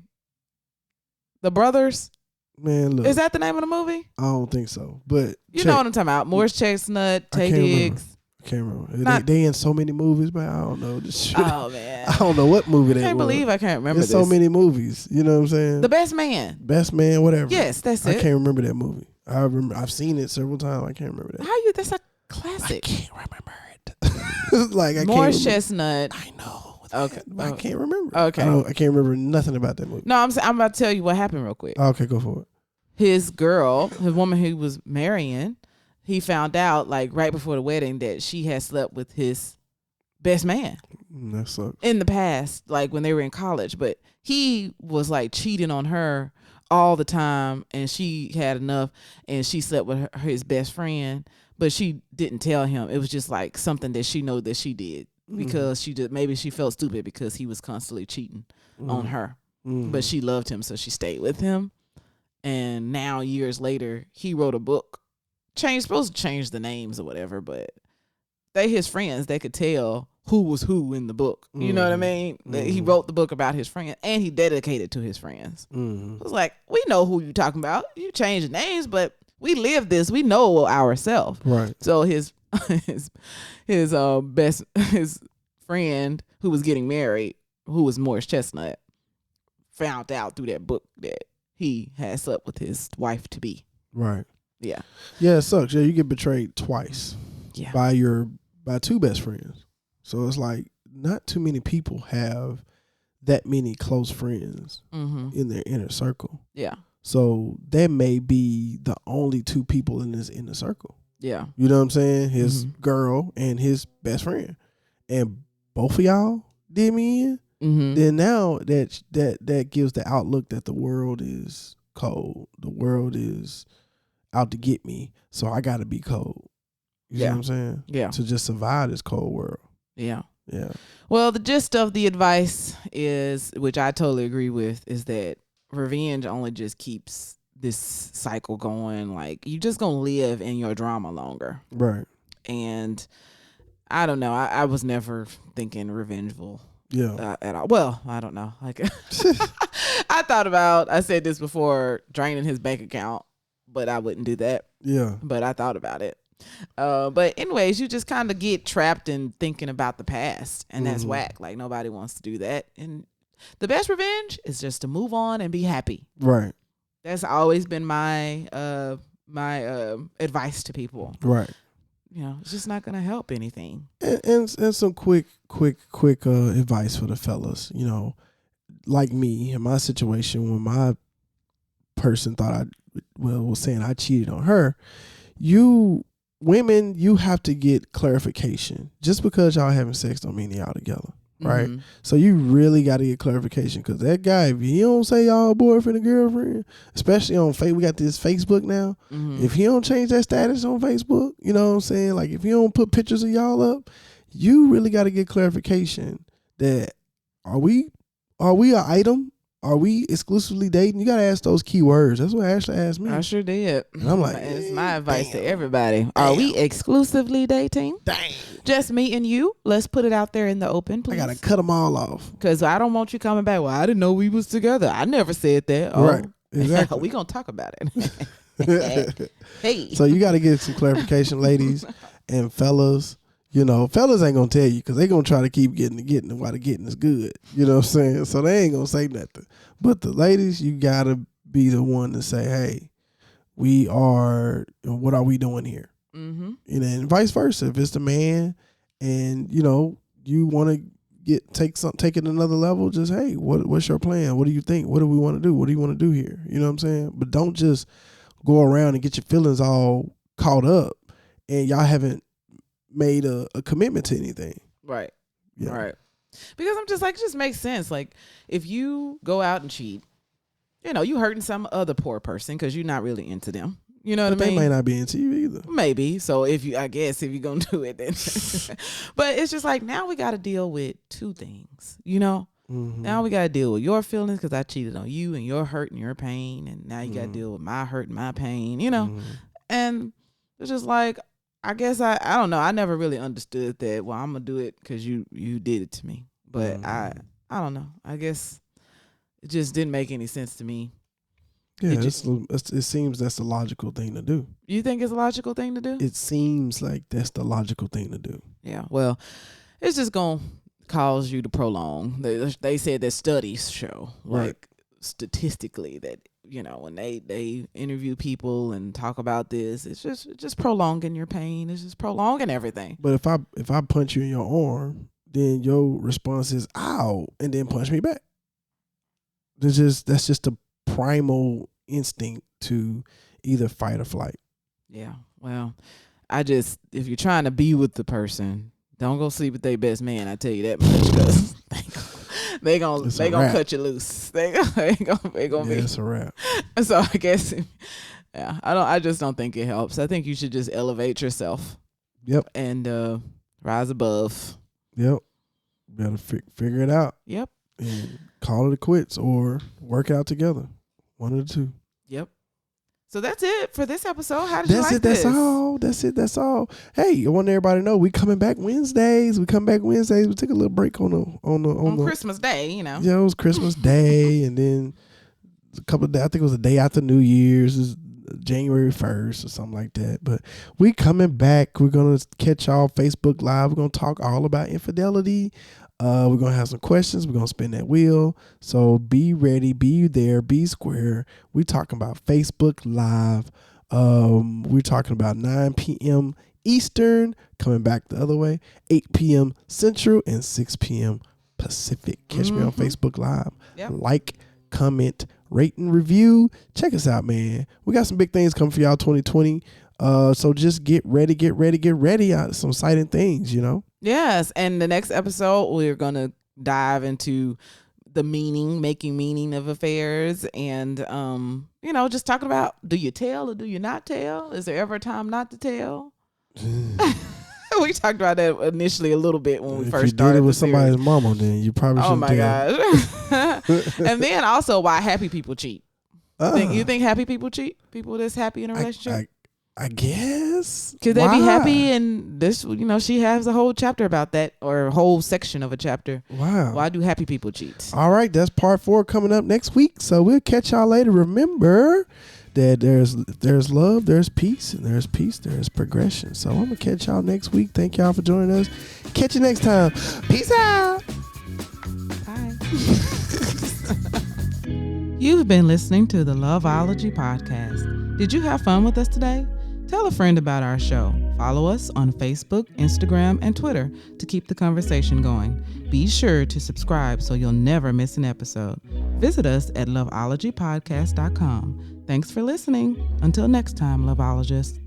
The Brothers. Man, look. Is that the name of the movie? I don't think so. But You know what I'm talking about. Morris Chestnut, Tay can't remember. Diggs. I can't remember. Not- They in so many movies, but I don't know. Oh, man. I don't know what movie I that can't was. believe I can't remember There's this. so many movies. You know what I'm saying? The Best Man. Best Man, whatever. Yes, that's I it. can't remember that movie. I've seen it several times. I can't remember that. How you? That's a I classic. can't remember it. Like I Morris can't remember. Chestnut. I know. Okay. But I can't remember. Okay. I can't remember nothing about that movie. No, I'm about to tell you what happened real quick. Okay, go for it. His girl, his woman he was marrying, he found out like right before the wedding that she had slept with his best man That sucks. in the past, like when they were in college. But he was like cheating on her all the time, and she had enough, and she slept with his best friend, but she didn't tell him. It was just like something that she know that she did because she did. Maybe she felt stupid because he was constantly cheating on her, but she loved him, so she stayed with him. And now years later, he wrote a book. Supposed to change the names or whatever, but they his friends. They could tell who was who in the book. You know what I mean? He wrote the book about his friend, and he dedicated to his friends. It was like, we know who you talking about. You change the names, but we live this. We know ourselves. Right. So his friend who was getting married, who was Morris Chestnut, found out through that book that he had slept with his wife to be. Right. Yeah. Yeah, it sucks. Yeah, you get betrayed twice Yeah. by two best friends. So it's like not too many people have that many close friends in their inner circle. Yeah. So that may be the only two people in this inner circle. Yeah. You know what I'm saying? His girl and his best friend. And both of y'all did me in. Then now that gives the outlook that the world is cold. The world is out to get me. So I gotta be cold. You know what I'm saying? Yeah. To just survive this cold world. Yeah. Yeah. Well, the gist of the advice is, which I totally agree with, is that revenge only just keeps this cycle going. Like, you just gonna live in your drama longer. Right. And I don't know. I was never thinking revengeful. Yeah. At all. Well, I don't know. Like, I said this before, draining his bank account, but I wouldn't do that. Yeah. But I thought about it. But anyways, you just kind of get trapped in thinking about the past, and that's whack. Like, nobody wants to do that. And the best revenge is just to move on and be happy. Right. That's always been my advice to people. Right. You know, it's just not going to help anything. And some quick advice for the fellas. You know, like me in my situation, when my person thought was saying I cheated on her, women, you have to get clarification. Just because y'all having sex don't mean y'all together, right? Mm-hmm. So you really got to get clarification, because that guy, if he don't say y'all boyfriend and girlfriend, especially on Facebook, we got this Facebook now. Mm-hmm. If he don't change that status on Facebook, you know what I'm saying? Like, if he don't put pictures of y'all up, you really got to get clarification that are we an item? Are we exclusively dating? You got to ask those key words. That's what Ashley asked me. I sure did. And I'm like, it's my advice to damn. everybody. Are we exclusively dating? Dang. Just me and you? Let's put it out there in the open, please. I got to cut them all off. Because I don't want you coming back. Well, I didn't know we was together. I never said that. Oh, Right. Exactly. we going to talk about it. Hey. So you got to get some clarification, ladies and fellas. You know, fellas ain't going to tell you, because they going to try to keep getting while the getting is good. You know what I'm saying? So they ain't going to say nothing. But the ladies, you got to be the one to say, hey, what are we doing here? Mm-hmm. You know, and vice versa. If it's the man and, you know, you want to take it another level, just, hey, what's your plan? What do you think? What do we want to do? What do you want to do here? You know what I'm saying? But don't just go around and get your feelings all caught up and y'all haven't made a commitment to anything. Right. Yeah. Right. Because I'm just like, it just makes sense. Like, if you go out and cheat, you know, you hurting some other poor person because you're not really into them. You know what I mean? They might not be into you either. Maybe. So if you're going to do it, then. But it's just like, now we got to deal with two things, you know? Mm-hmm. Now we got to deal with your feelings because I cheated on you and your hurt and your pain. And now you got to deal with my hurt and my pain, you know? And it's just like, I guess I don't know. I never really understood that. Well, I'm gonna do it because you did it to me. But I don't know. I guess it just didn't make any sense to me. Yeah, it seems that's the logical thing to do. You think it's a logical thing to do? It seems like that's the logical thing to do. Yeah. Well, it's just gonna cause you to prolong. They said that studies show, like, statistically, that, you know, when they interview people and talk about this, it's just prolonging your pain. It's just prolonging everything. But if I punch you in your arm, then your response is ow, and then punch me back. That's just a primal instinct to either fight or flight. Yeah. Well, if you're trying to be with the person, don't go sleep with their best man. I tell you that much, because they gonna cut you loose. They gonna be. It's a wrap. So I guess, yeah, I just don't think it helps. I think you should just elevate yourself. Yep. And rise above. Yep. Better figure it out. Yep. And call it quits or work out together. One of the two. Yep. So that's it for this episode. How did you like this? That's all. Hey, I want everybody to know we coming back Wednesdays. We took a little break on Christmas Day, you know. Yeah, it was Christmas Day, and then a couple of days. I think it was the day after New Year's, is January 1st or something like that. But we coming back. We're gonna catch y'all Facebook Live. We're gonna talk all about infidelity. We're going to have some questions. We're going to spin that wheel. So be ready, be there, be square. We're talking about Facebook Live. We're talking about 9 p.m. Eastern, coming back the other way, 8 p.m. Central, and 6 p.m. Pacific. Catch me on Facebook Live. Yep. Like, comment, rate, and review. Check us out, man. We got some big things coming for y'all 2020. So just get ready. Some exciting things, you know? Yes. And the next episode, we're going to dive into the making meaning of affairs. And, just talking about, do you tell or do you not tell? Is there ever a time not to tell? We talked about that initially a little bit when we If first you started did it with the somebody's series. mama, then you probably Oh shouldn't my tell. gosh. And then also why happy people cheat. You think happy people cheat? People that's happy in a relationship? I guess. Could they be Why? happy? And this, she has a whole chapter about that, or a whole section of a chapter. Wow. Why do happy people cheat? All right, that's part 4 coming up next week. So we'll catch y'all later. Remember that there's love, there's peace, and there's peace, there's progression. So I'm gonna catch y'all next week. Thank y'all for joining us. Catch you next time. Peace out. Bye. You've been listening to the Loveology podcast. Did you have fun with us today? Tell a friend about our show. Follow us on Facebook, Instagram, and Twitter to keep the conversation going. Be sure to subscribe so you'll never miss an episode. Visit us at loveologypodcast.com. Thanks for listening. Until next time, Loveologists.